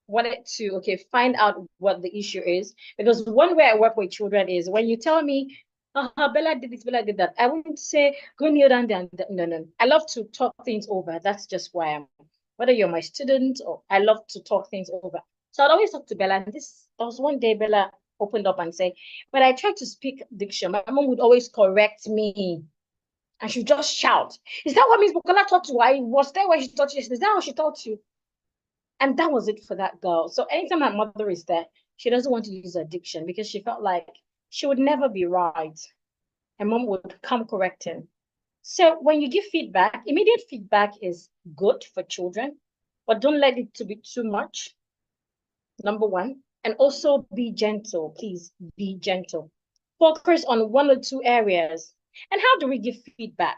wanted to, okay, find out what the issue is, because one way I work with children is when you tell me, Bella did this, Bella did that, I wouldn't say, go kneel down there. No, no. I love to talk things over. That's just why I'm, whether you're my student or I love to talk things over. So I'd always talk to Bella. And there was one day Bella opened up and said, but I tried to speak diction. My mom would always correct me. And she just shout. Is that what Miss Bukola taught you? I was there when she taught you. Is that how she taught you? And that was it for that girl. So anytime my mother is there, she doesn't want to use addiction because she felt like she would never be right. And mom would come correcting. So when you give feedback, immediate feedback is good for children, but don't let it to be too much. Number one. And also be gentle. Please be gentle. Focus on one or two areas. And how do we give feedback?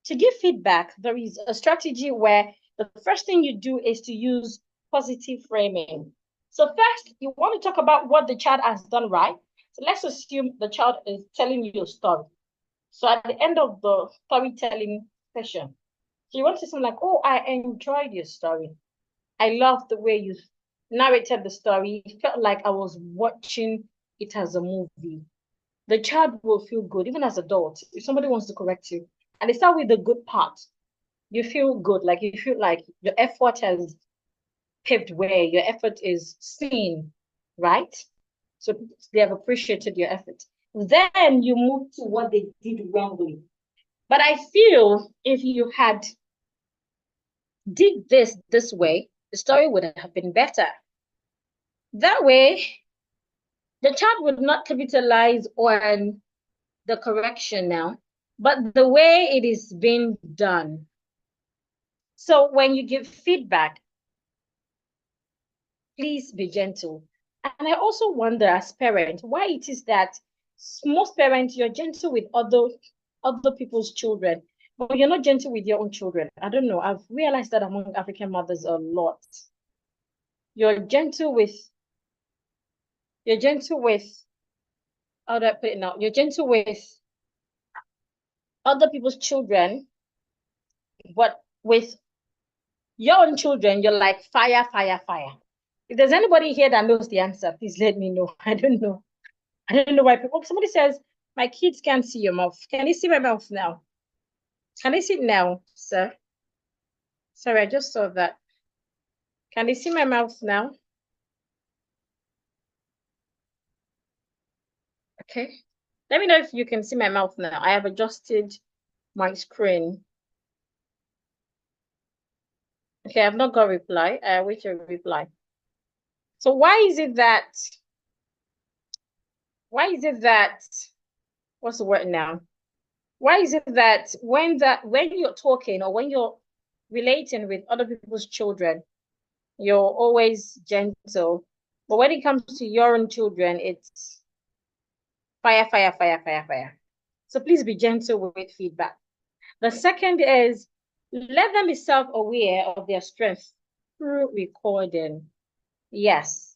To give feedback, there is a strategy where the first thing you do is to use positive framing. So first, you want to talk about what the child has done right. So let's assume the child is telling you a story. So at the end of the storytelling session, so you want to say something like, oh, I enjoyed your story. I love the way you narrated the story. It felt like I was watching it as a movie. The child will feel good, even as adults. If somebody wants to correct you, and they start with the good part, you feel good. Like you feel like your effort has paved way, your effort is seen, right? So they have appreciated your effort. Then you move to what they did wrongly. But I feel if you had did this way, the story would have been better. That way, the child would not capitalize on the correction now, but the way it is being done. So when you give feedback, please be gentle. And I also wonder as parent why it is that most parents, you're gentle with other people's children, but you're not gentle with your own children. I don't know. I've realized that among African mothers a lot. You're gentle with, you're gentle with, how do I put it now? You're gentle with other people's children, but with your own children, you're like fire, fire, fire. If there's anybody here that knows the answer, please let me know. I don't know. I don't know why people. Somebody says my kids can't see your mouth. Can you see my mouth now? Can they see it now, sir? Sorry, I just saw that. Can they see my mouth now? Okay. Let me know if you can see my mouth now. I have adjusted my screen. Okay, I've not got a reply. I wait a reply. So why is it that what's the word now? Why is it that when you're talking or when you're relating with other people's children, you're always gentle, but when it comes to your own children, it's fire, fire, fire, fire, fire. So please be gentle with feedback. The second is let them be self-aware of their strengths through recording. Yes.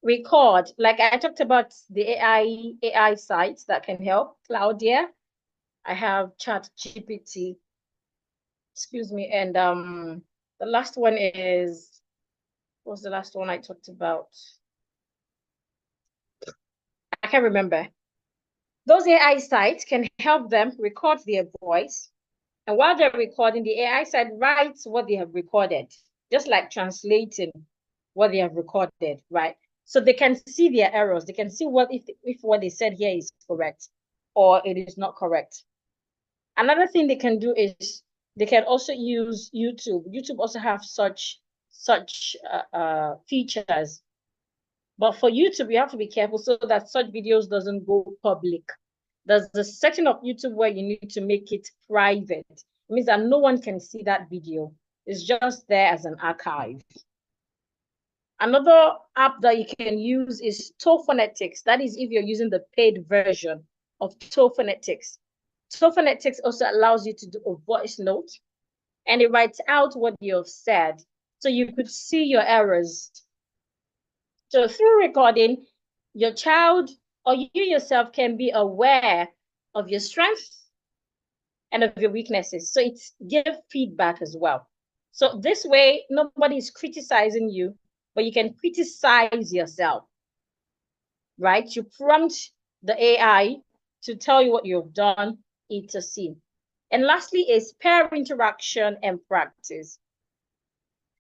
Record, like I talked about the AI sites that can help. Claudia, I have Chat GPT, excuse me, and the last one is, what's the last one I talked about? I can't remember. Those AI sites can help them record their voice, and while they're recording, the AI site writes what they have recorded, just like translating what they have recorded, right? So they can see their errors. They can see what if what they said here is correct or it is not correct. Another thing they can do is they can also use YouTube. YouTube also have such features. But for YouTube, you have to be careful so that such videos doesn't go public. There's a section of YouTube where you need to make it private. It means that no one can see that video. It's just there as an archive. Another app that you can use is Phonetics. That is if you're using the paid version of Phonetics. Phonetics also allows you to do a voice note and it writes out what you've said. So you could see your errors. So through recording, your child or you yourself can be aware of your strengths and of your weaknesses. So it's give feedback as well. So this way, nobody's criticizing you, but you can criticize yourself, right? You prompt the AI to tell you what you've done, etc. And lastly is pair interaction and practice.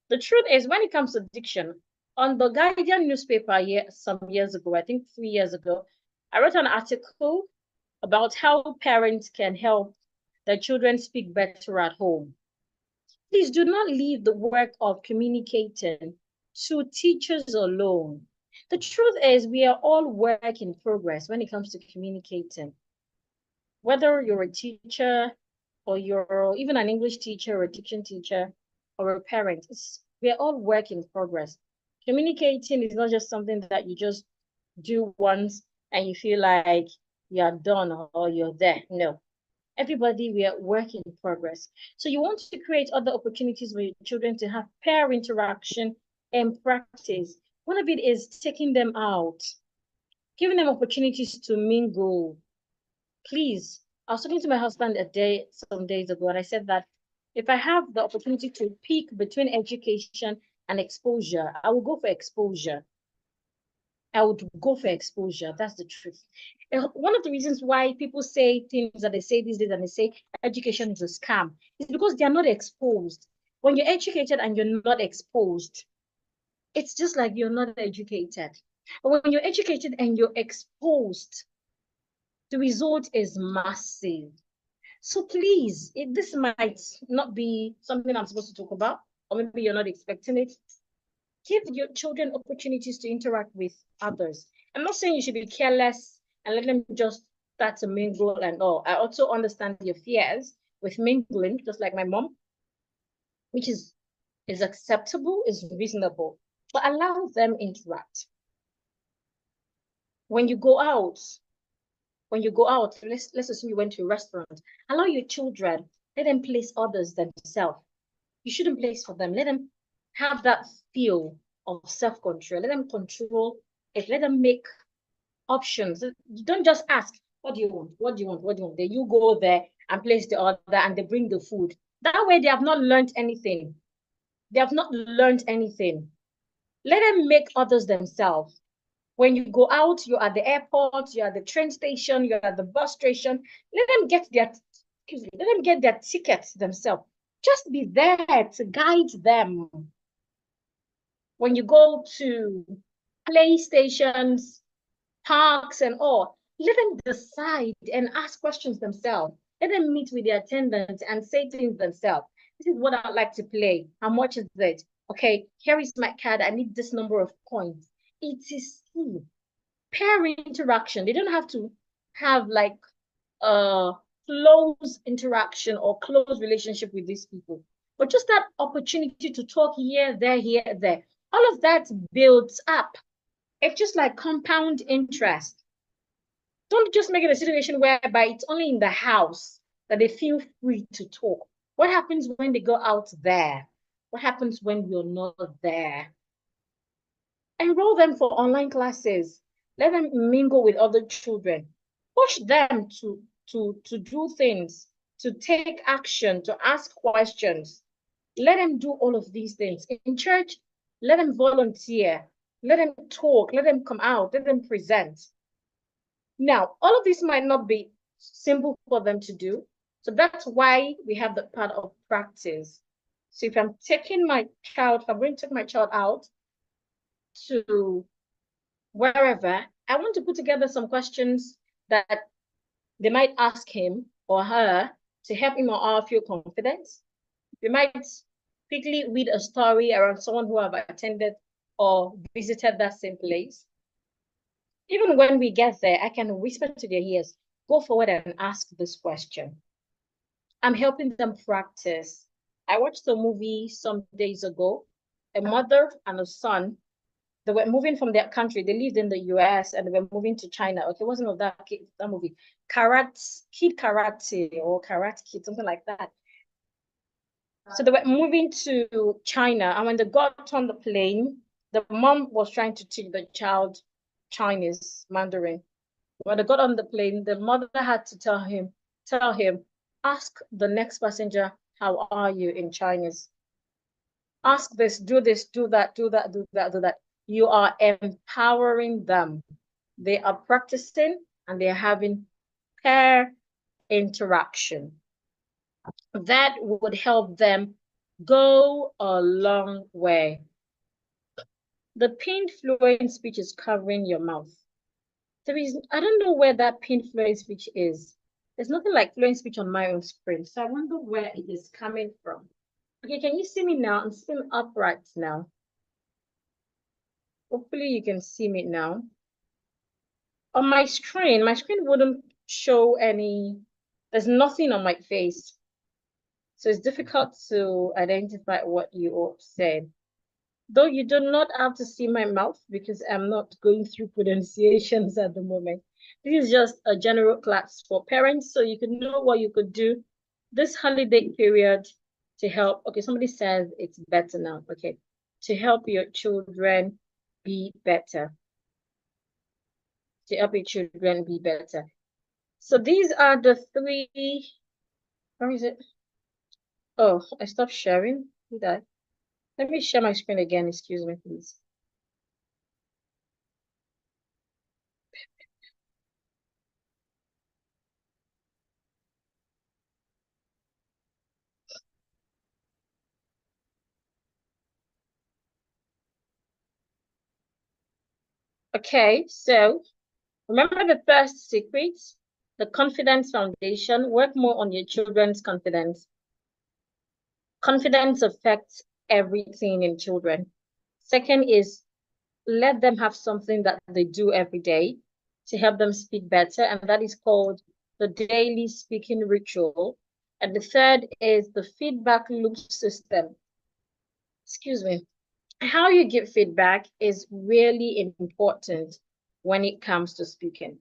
The truth is, when it comes to diction, on the Guardian newspaper some years ago, I think 3 years ago, I wrote an article about how parents can help their children speak better at home. Please do not leave the work of communicating to teachers alone. The truth is, we are all work in progress when it comes to communicating. Whether you're a teacher or you're even an English teacher or a diction teacher or a parent, we're all work in progress. Communicating is not just something that you just do once and you feel like you're done or you're there. No. Everybody, we are work in progress. So you want to create other opportunities for your children to have pair interaction and practice. One of it is taking them out, giving them opportunities to mingle. Please, I was talking to my husband some days ago, and I said that if I have the opportunity to pick between education and exposure, I will go for exposure. I would go for exposure. That's the truth. One of the reasons why people say things that they say these days and they say education is a scam is because they are not exposed. When you're educated and you're not exposed, it's just like you're not educated. But when you're educated and you're exposed, the result is massive. So please, this might not be something I'm supposed to talk about, or maybe you're not expecting it. Give your children opportunities to interact with others. I'm not saying you should be careless and let them just start to mingle and all. I also understand your fears with mingling, just like my mom, which is acceptable, is reasonable, but allow them interact. When you go out, let's assume you went to a restaurant, allow your children, let them place others themselves. You shouldn't place for them. Let them have that feel of self-control. Let them control it. Let them make options. You don't just ask, what do you want? What do you want? What do you want? Then you go there and place the order, and they bring the food. That way, they have not learned anything. They have not learned anything. Let them make others themselves. When you go out, you're at the airport, you're at the train station, you're at the bus station. Let them get their tickets themselves. Just be there to guide them. When you go to play stations, parks, and all, let them decide and ask questions themselves. Let them meet with the attendant and say things themselves. This is what I'd like to play. How much is it? Okay, here is my card. I need this number of points. It is key. Pair interaction. They don't have to have like a close interaction or close relationship with these people, but just that opportunity to talk here, there. All of that builds up. It's just like compound interest. Don't just make it a situation whereby it's only in the house that they feel free to talk. What happens when they go out there? What happens when you're not there? Enroll them for online classes. Let them mingle with other children. Push them to do things, to take action, to ask questions. Let them do all of these things. In church, let them volunteer. Let them talk. Let them come out. Let them present. Now, all of this might not be simple for them to do. So that's why we have the part of practice. So if I'm taking my child, if I'm going to take my child out to wherever, I want to put together some questions that they might ask him or her to help him or her feel confident. We might quickly read a story around someone who have attended or visited that same place. Even when we get there, I can whisper to their ears, go forward and ask this question. I'm helping them practice. I watched a movie some days ago, a mother and a son. They were moving from their country. They lived in the US and they were moving to China. Okay, wasn't of that movie? Karate or Karate Kid, something like that. So they were moving to China, and when they got on the plane, the mom was trying to teach the child Chinese Mandarin. When they got on the plane, the mother had to tell him, ask the next passenger, how are you in Chinese? Ask this, do that, do that, do that, do that. You are empowering them. They are practicing and they're having pair interaction. That would help them go a long way. The pinned fluent speech is covering your mouth. I don't know where that pinned fluent speech is. There's nothing like fluent speech on my own screen. So I wonder where it is coming from. Okay, can you see me now? I'm still upright now. Hopefully you can see me now. On my screen wouldn't show any, there's nothing on my face. So it's difficult to identify what you all said. Though you do not have to see my mouth because I'm not going through pronunciations at the moment. This is just a general class for parents so you can know what you could do this holiday period to help. Okay, somebody says it's better now. Okay, to help your children be better. To help your children be better. So these are the three. Where is it? Oh, I stopped sharing. Did I? Let me share my screen again. Excuse me, please. Okay, so remember the first secret, the confidence foundation. Work more on your children's confidence. Confidence affects everything in children. Second is let them have something that they do every day to help them speak better, and that is called the daily speaking ritual. And the third is the feedback loop system. Excuse me. How you give feedback is really important when it comes to speaking.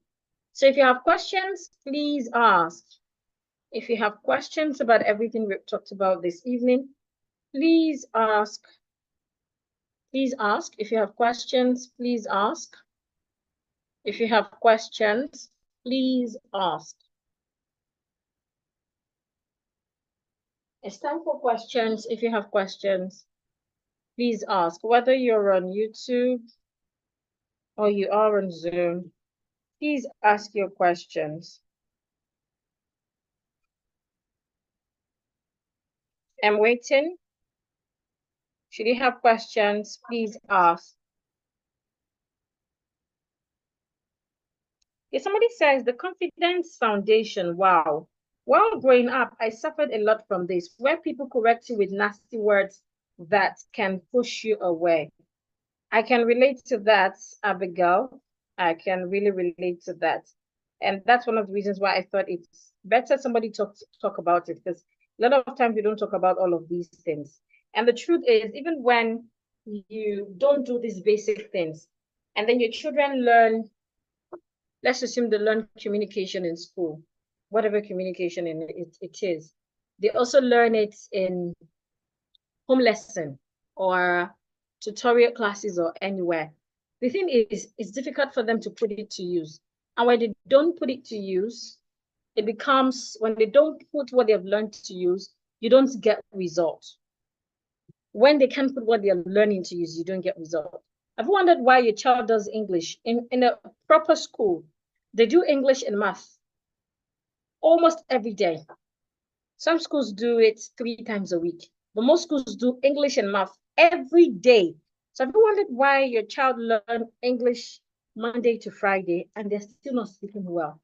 So if you have questions, please ask. If you have questions about everything we've talked about this evening, please ask. Please ask. If you have questions, please ask. If you have questions, please ask. It's time for questions. If you have questions, please ask. Whether you're on YouTube or you are on Zoom, please ask your questions. I'm waiting. Should you have questions, please ask. If somebody says the confidence foundation, wow. While growing up, I suffered a lot from this, where people correct you with nasty words that can push you away. I can relate to that, Abigail. I can really relate to that. And that's one of the reasons why I thought it's better somebody talk about it, because a lot of times we don't talk about all of these things. And the truth is, even when you don't do these basic things, and then your children learn, let's assume they learn communication in school, whatever communication it is. They also learn it in home lesson or tutorial classes or anywhere. The thing is, it's difficult for them to put it to use. And when they don't put it to use, it becomes, when they don't put what they've learned to use, you don't get results. When they can't put what they're learning to use, you don't get results. I've wondered why your child does English in a proper school. They do English and math almost every day. Some schools do it 3 times a week, but most schools do English and math every day. So have you wondered why your child learned English Monday to Friday and they're still not speaking well?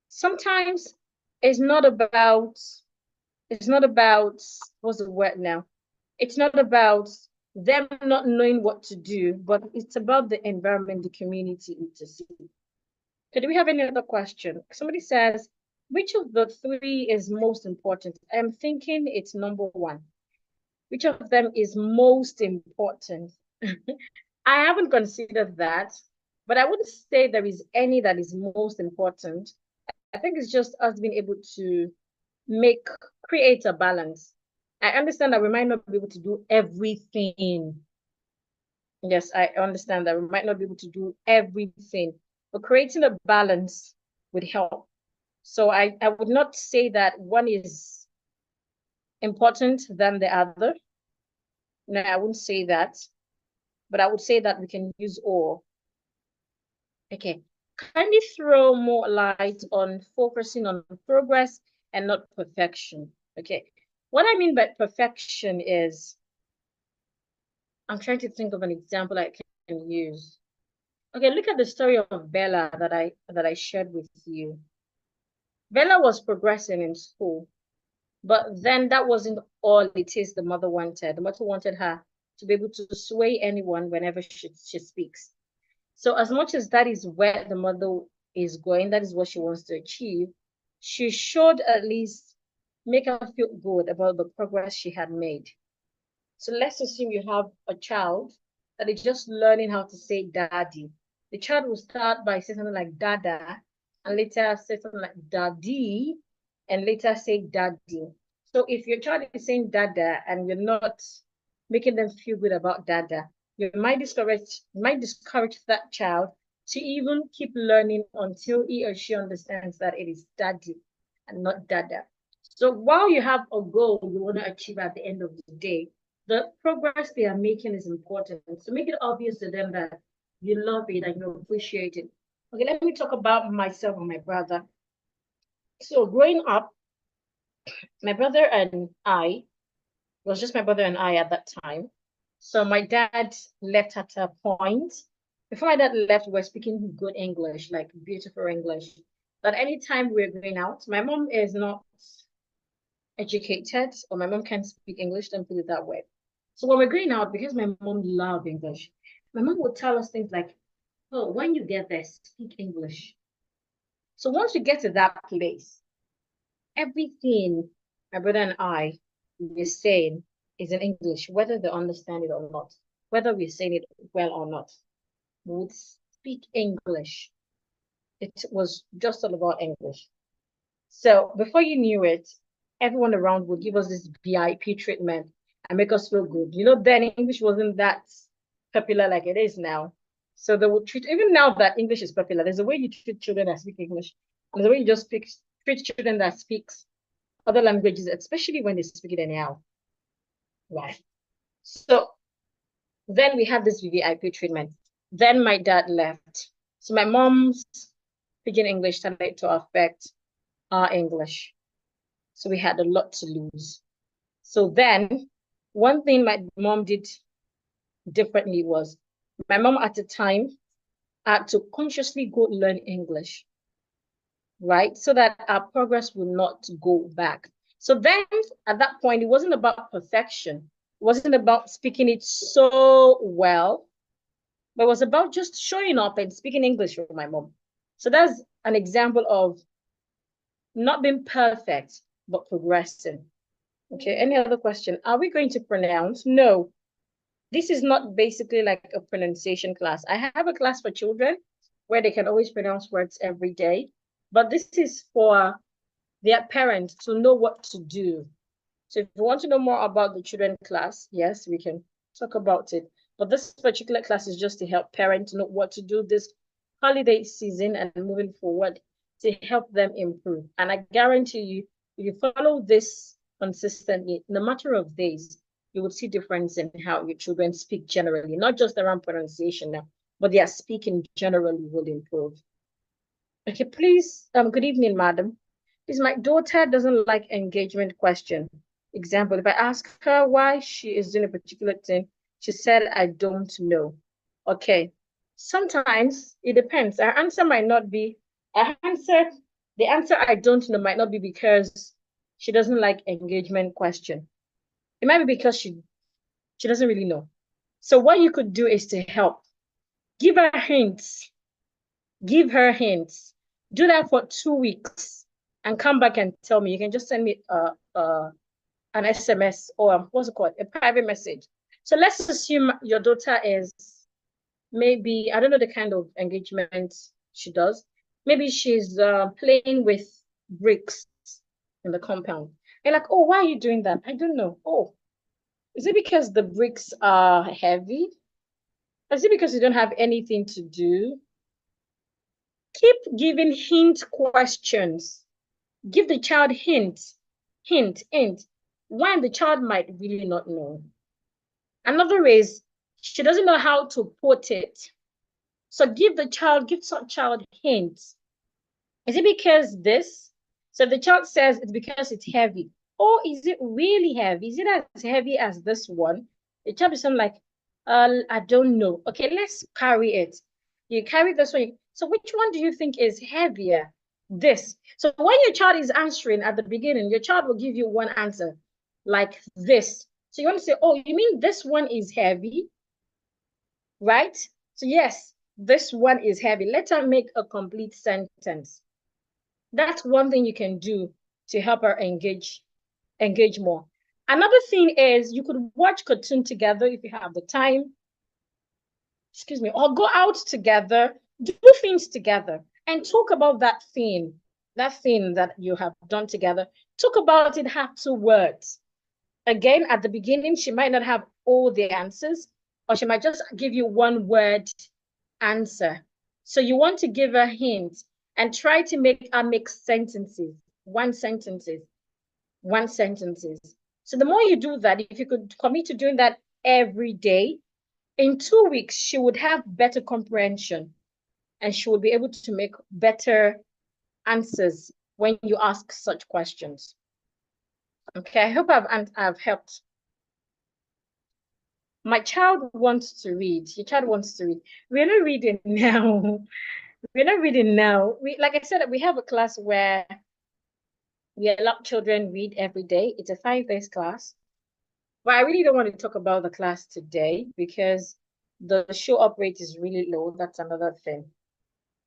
Sometimes it's not about, what's the word now? It's not about them not knowing what to do, but it's about the environment, the community to see. So do we have any other question? Somebody says, which of the three is most important? I'm thinking it's number one. Which of them is most important? I haven't considered that, but I wouldn't say there is any that is most important. I think it's just us being able to create a balance. I understand that we might not be able to do everything. Yes, I understand that we might not be able to do everything, but creating a balance would help. So I would not say that one is important than the other. No, I wouldn't say that, but I would say that we can use all. Okay. Kindly throw more light on focusing on progress and not perfection. Okay. What I mean by perfection is, I'm trying to think of an example I can use. Okay, look at the story of Bella that I shared with you. Bella was progressing in school, but then that wasn't all it is the mother wanted. The mother wanted her to be able to sway anyone whenever she speaks. So as much as that is where the mother is going, that is what she wants to achieve, she should at least make her feel good about the progress she had made. So let's assume you have a child that is just learning how to say daddy. The child will start by saying something like dada, and later say something like daddy, and later say daddy. So if your child is saying dada and you're not making them feel good about dada, you might discourage that child to even keep learning until he or she understands that it is daddy and not dada. So while you have a goal you want to achieve at the end of the day, the progress they are making is important. So make it obvious to them that you love it and you appreciate it. Okay, let me talk about myself and my brother. So growing up, my brother and I, it was just my brother and I at that time. So my dad left at a point. Before my dad left, we were speaking good English, like beautiful English. But anytime we're going out, my mom is not educated, or my mom can't speak English, don't put it that way. So when we're going out, because my mom loved English, my mom would tell us things like, oh, when you get there, speak English. So once we get to that place, everything my brother and I we're saying is in English, whether they understand it or not, whether we're saying it well or not. We would speak English. It was just all about English. So before you knew it, everyone around would give us this VIP treatment and make us feel good. Then English wasn't that popular like it is now. So they would treat, even now that English is popular, there's a way you treat children that speak English. There's a way you just treat children that speaks other languages, especially when they speak it anyhow. Right. So then we had this VVIP treatment. Then my dad left. So my mom's pidgin English started to affect our English. So we had a lot to lose. So then one thing my mom did differently was my mom at the time had to consciously go learn English, right? So that our progress will not go back. So then at that point, it wasn't about perfection. It wasn't about speaking it so well, but it was about just showing up and speaking English with my mom. So that's an example of not being perfect, but progressing. Okay, any other question? Are we going to pronounce? No, this is not basically like a pronunciation class. I have a class for children where they can always pronounce words every day, but this is for their parents to know what to do. So if you want to know more about the children class, yes, we can talk about it. But this particular class is just to help parents know what to do this holiday season and moving forward to help them improve. And I guarantee you, if you follow this consistently, in a matter of days, you will see difference in how your children speak generally, not just around pronunciation now, but their speaking generally will improve. Okay, please, good evening, madam. Please, my daughter doesn't like engagement question. Example, if I ask her why she is doing a particular thing, she said, I don't know. Okay, sometimes it depends. Our answer might not be, the answer I don't know might not be because she doesn't like engagement question. It might be because she doesn't really know. So what you could do is to help. Give her hints. Give her hints. Do that for 2 weeks and come back and tell me. You can just send me an SMS or what's it called? A private message. So let's assume your daughter is maybe, I don't know the kind of engagement she does. Maybe she's playing with bricks in the compound. And like, oh, why are you doing that? I don't know. Oh, is it because the bricks are heavy? Is it because you don't have anything to do? Keep giving hint questions. Give the child hint, when the child might really not know. Another is she doesn't know how to put it. So give some child hints. Is it because this? So the child says it's because it's heavy. Or is it really heavy? Is it as heavy as this one? The child is something like, I don't know. Okay, let's carry it. You carry this one. So which one do you think is heavier? This. So when your child is answering at the beginning, your child will give you one answer like this. So you want to say, oh, you mean this one is heavy, right? So yes, this one is heavy. Let her make a complete sentence. That's one thing you can do to help her engage more. Another thing is you could watch cartoon together if you have the time, excuse me, or go out together, do things together and talk about that thing that you have done together. Talk about it afterwards. Again, at the beginning, she might not have all the answers, or she might just give you one word answer. So you want to give her hints and try to make her make sentences, one sentences. So the more you do that, if you could commit to doing that every day, in 2 weeks, she would have better comprehension and she will be able to make better answers when you ask such questions. Okay, I hope I've helped. My child wants to read. Your child wants to read. We're not reading now. We're not reading now. Like I said, we have a class where we allow children read every day. It's a 5 days class. But I really don't want to talk about the class today because the show up rate is really low. That's another thing.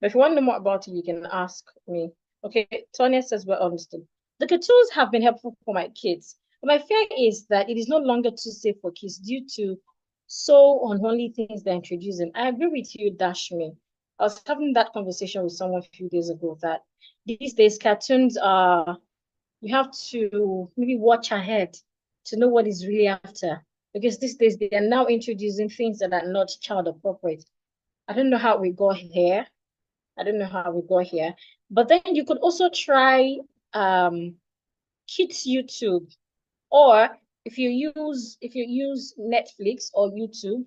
But if you want to know more about it, you can ask me. Okay, Tonya says, well understood. The cartoons have been helpful for my kids. But my fear is that it is no longer too safe for kids due to so unholy things they're introducing. I agree with you, Dashmi. I was having that conversation with someone a few days ago that these days cartoons are, you have to maybe watch ahead to know what is really after. Because these days they are now introducing things that are not child appropriate. I don't know how we got here. But then you could also try kids YouTube, or if you use Netflix or YouTube,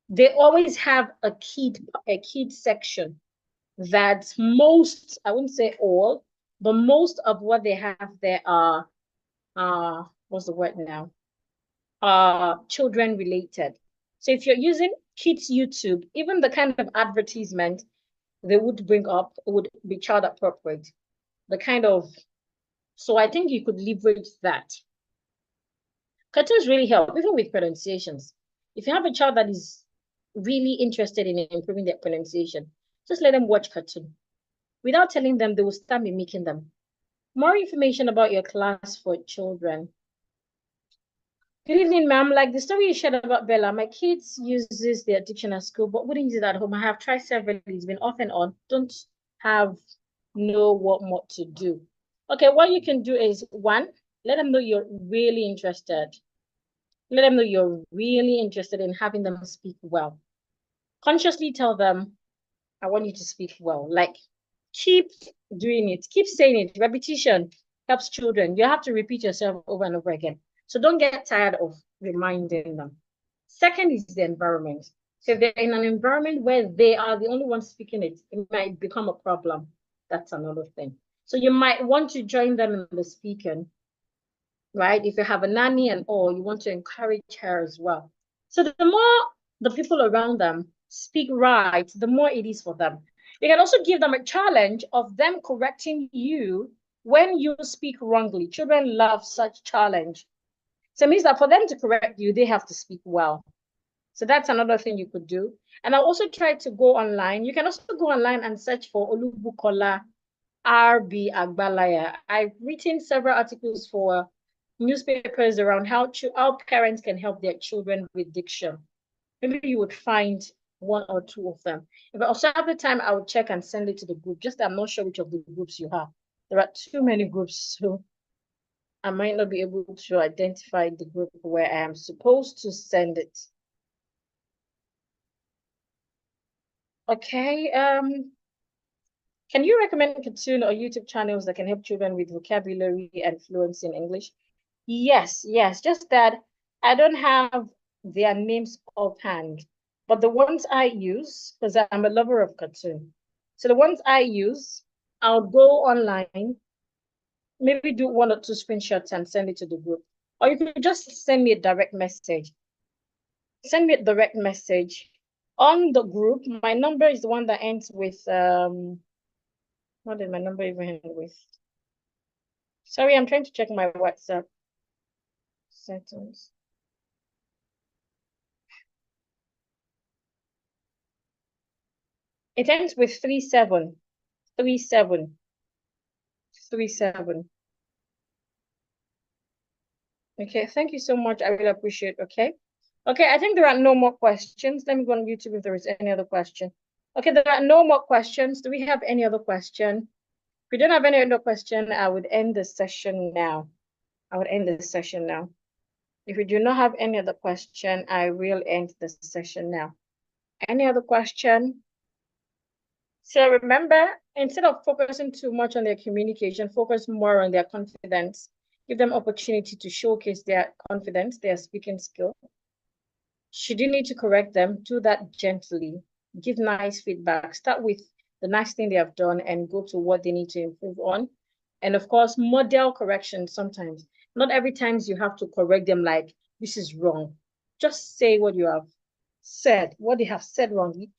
they always have a kid section that most, I wouldn't say all, but most of what they have there are what's the word now? Children related. So if you're using kids YouTube, even the kind of advertisement they would bring up would be child appropriate. The kind of, so I think you could leverage that. Cartoons really help, even with pronunciations. If you have a child that is really interested in improving their pronunciation, just let them watch cartoon. Without telling them, they will start mimicking them. More information about your class for children. Good evening, ma'am. Like the story you shared about Bella, my kids uses their diction at school, but wouldn't use it at home. I have tried several. It's been off and on. Don't have know what more to do. Okay, what you can do is one, let them know you're really interested. Let them know you're really interested in having them speak well. Consciously tell them, I want you to speak well. Like, keep doing it. Keep saying it. Repetition helps children. You have to repeat yourself over and over again. So don't get tired of reminding them. Second is the environment. So if they're in an environment where they are the only ones speaking it, it might become a problem. That's another thing. So you might want to join them in the speaking, right? If you have a nanny and all, you want to encourage her as well. So the more the people around them speak right, the more it is for them. You can also give them a challenge of them correcting you when you speak wrongly. Children love such challenge. So it means that for them to correct you, they have to speak well. So that's another thing you could do. And I also try to go online. You can also go online and search for Olubukola R.B. Agbalaya. I've written several articles for newspapers around how parents can help their children with diction. Maybe you would find one or two of them. If I also have the time, I would check and send it to the group. Just I'm not sure which of the groups you have. There are too many groups, so I might not be able to identify the group where I am supposed to send it. Okay. Can you recommend cartoon or YouTube channels that can help children with vocabulary and fluency in English? Yes, yes. Just that I don't have their names offhand, but the ones I use, because I'm a lover of cartoon. So the ones I use, I'll go online, maybe do one or two screenshots and send it to the group. Or you could just send me a direct message. Send me a direct message on the group. My number is the one that ends with what did my number even end with? Sorry, I'm trying to check my WhatsApp settings. It ends with 37. 37. 37. Okay, thank you so much. I really appreciate it. Okay. Okay, I think there are no more questions. Let me go on YouTube if there is any other question. Okay, there are no more questions. Do we have any other question? If we don't have any other question, I would end the session now. I would end the session now. If we do not have any other question, I will end the session now. Any other question? So remember, instead of focusing too much on their communication, focus more on their confidence. Give them opportunity to showcase their confidence, their speaking skill. Should you need to correct them, do that gently. Give nice feedback. Start with the nice thing they have done and go to what they need to improve on. And of course, model correction sometimes. Not every time you have to correct them like, this is wrong. Just say what you have said, what they have said wrongly.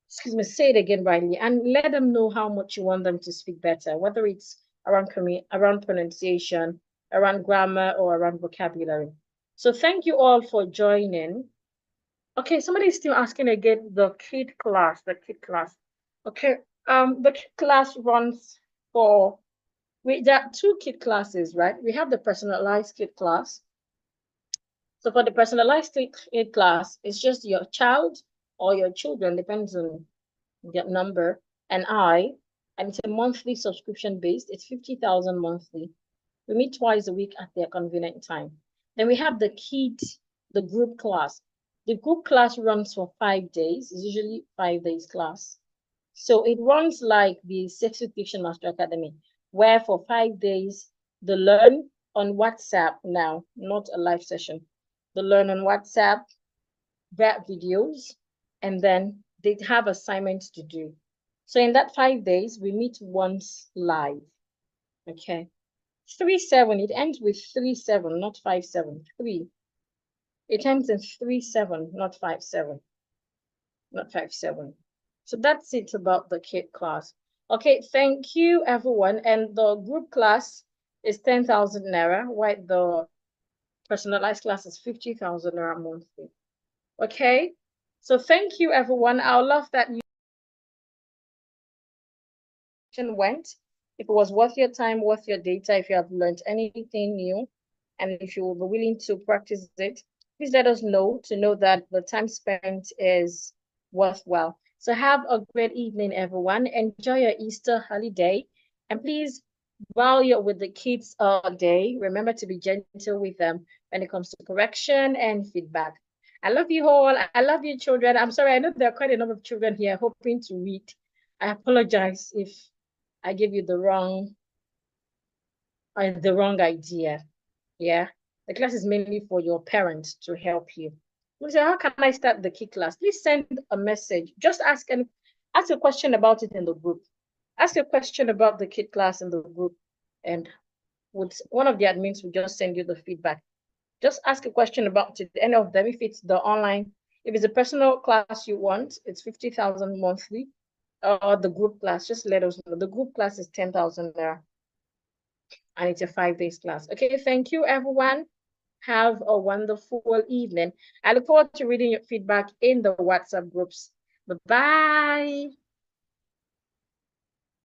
Excuse me, say it again rightly, and let them know how much you want them to speak better, whether it's around pronunciation, around grammar, or around vocabulary. So thank you all for joining. Okay, somebody's still asking again the kid class, Okay, the kid class runs for, there are two kid classes, right? We have the personalized kid class. So for the personalized kid class, it's just your child or your children, depends on the number, and it's a monthly subscription based. It's 50,000 monthly. We meet twice a week at their convenient time. Then we have the group class. The group class runs for 5 days. It's usually 5 days class. So it runs like the Sexy Fiction Master Academy, where for 5 days, the learn on WhatsApp now, not a live session. The learn on WhatsApp, that videos, and then they have assignments to do. So in that 5 days, we meet once live. Okay. 3-7, it ends with 3-7, not 5-7. 3. It ends in 3-7, not 5-7. Not 5-7. So that's it about the kid class. Okay, thank you everyone. And the group class is 10,000 naira, while the personalized class is 50,000 naira monthly. Okay, so thank you everyone. I love that you went. If it was worth your time, worth your data, if you have learned anything new, and if you will be willing to practice it, please let us know to know that the time spent is worthwhile. So have a great evening, everyone. Enjoy your Easter holiday. And please, while you're with the kids all day, remember to be gentle with them when it comes to correction and feedback. I love you all. I love you, children. I'm sorry, I know there are quite a number of children here hoping to read. I apologize if I gave you the wrong idea. Yeah. The class is mainly for your parents to help you. You say, how can I start the key class? Please send a message. Just ask a question about it in the group. Ask a question about the kid class in the group, and with one of the admins will just send you the feedback. Just ask a question about it, any of them. If it's the online, if it's a personal class you want, it's 50,000 monthly. Or the group class, just let us know. The group class is 10,000 there, and it's a 5 days class. Okay, thank you, everyone. Have a wonderful evening. I look forward to reading your feedback in the WhatsApp groups. Bye-bye.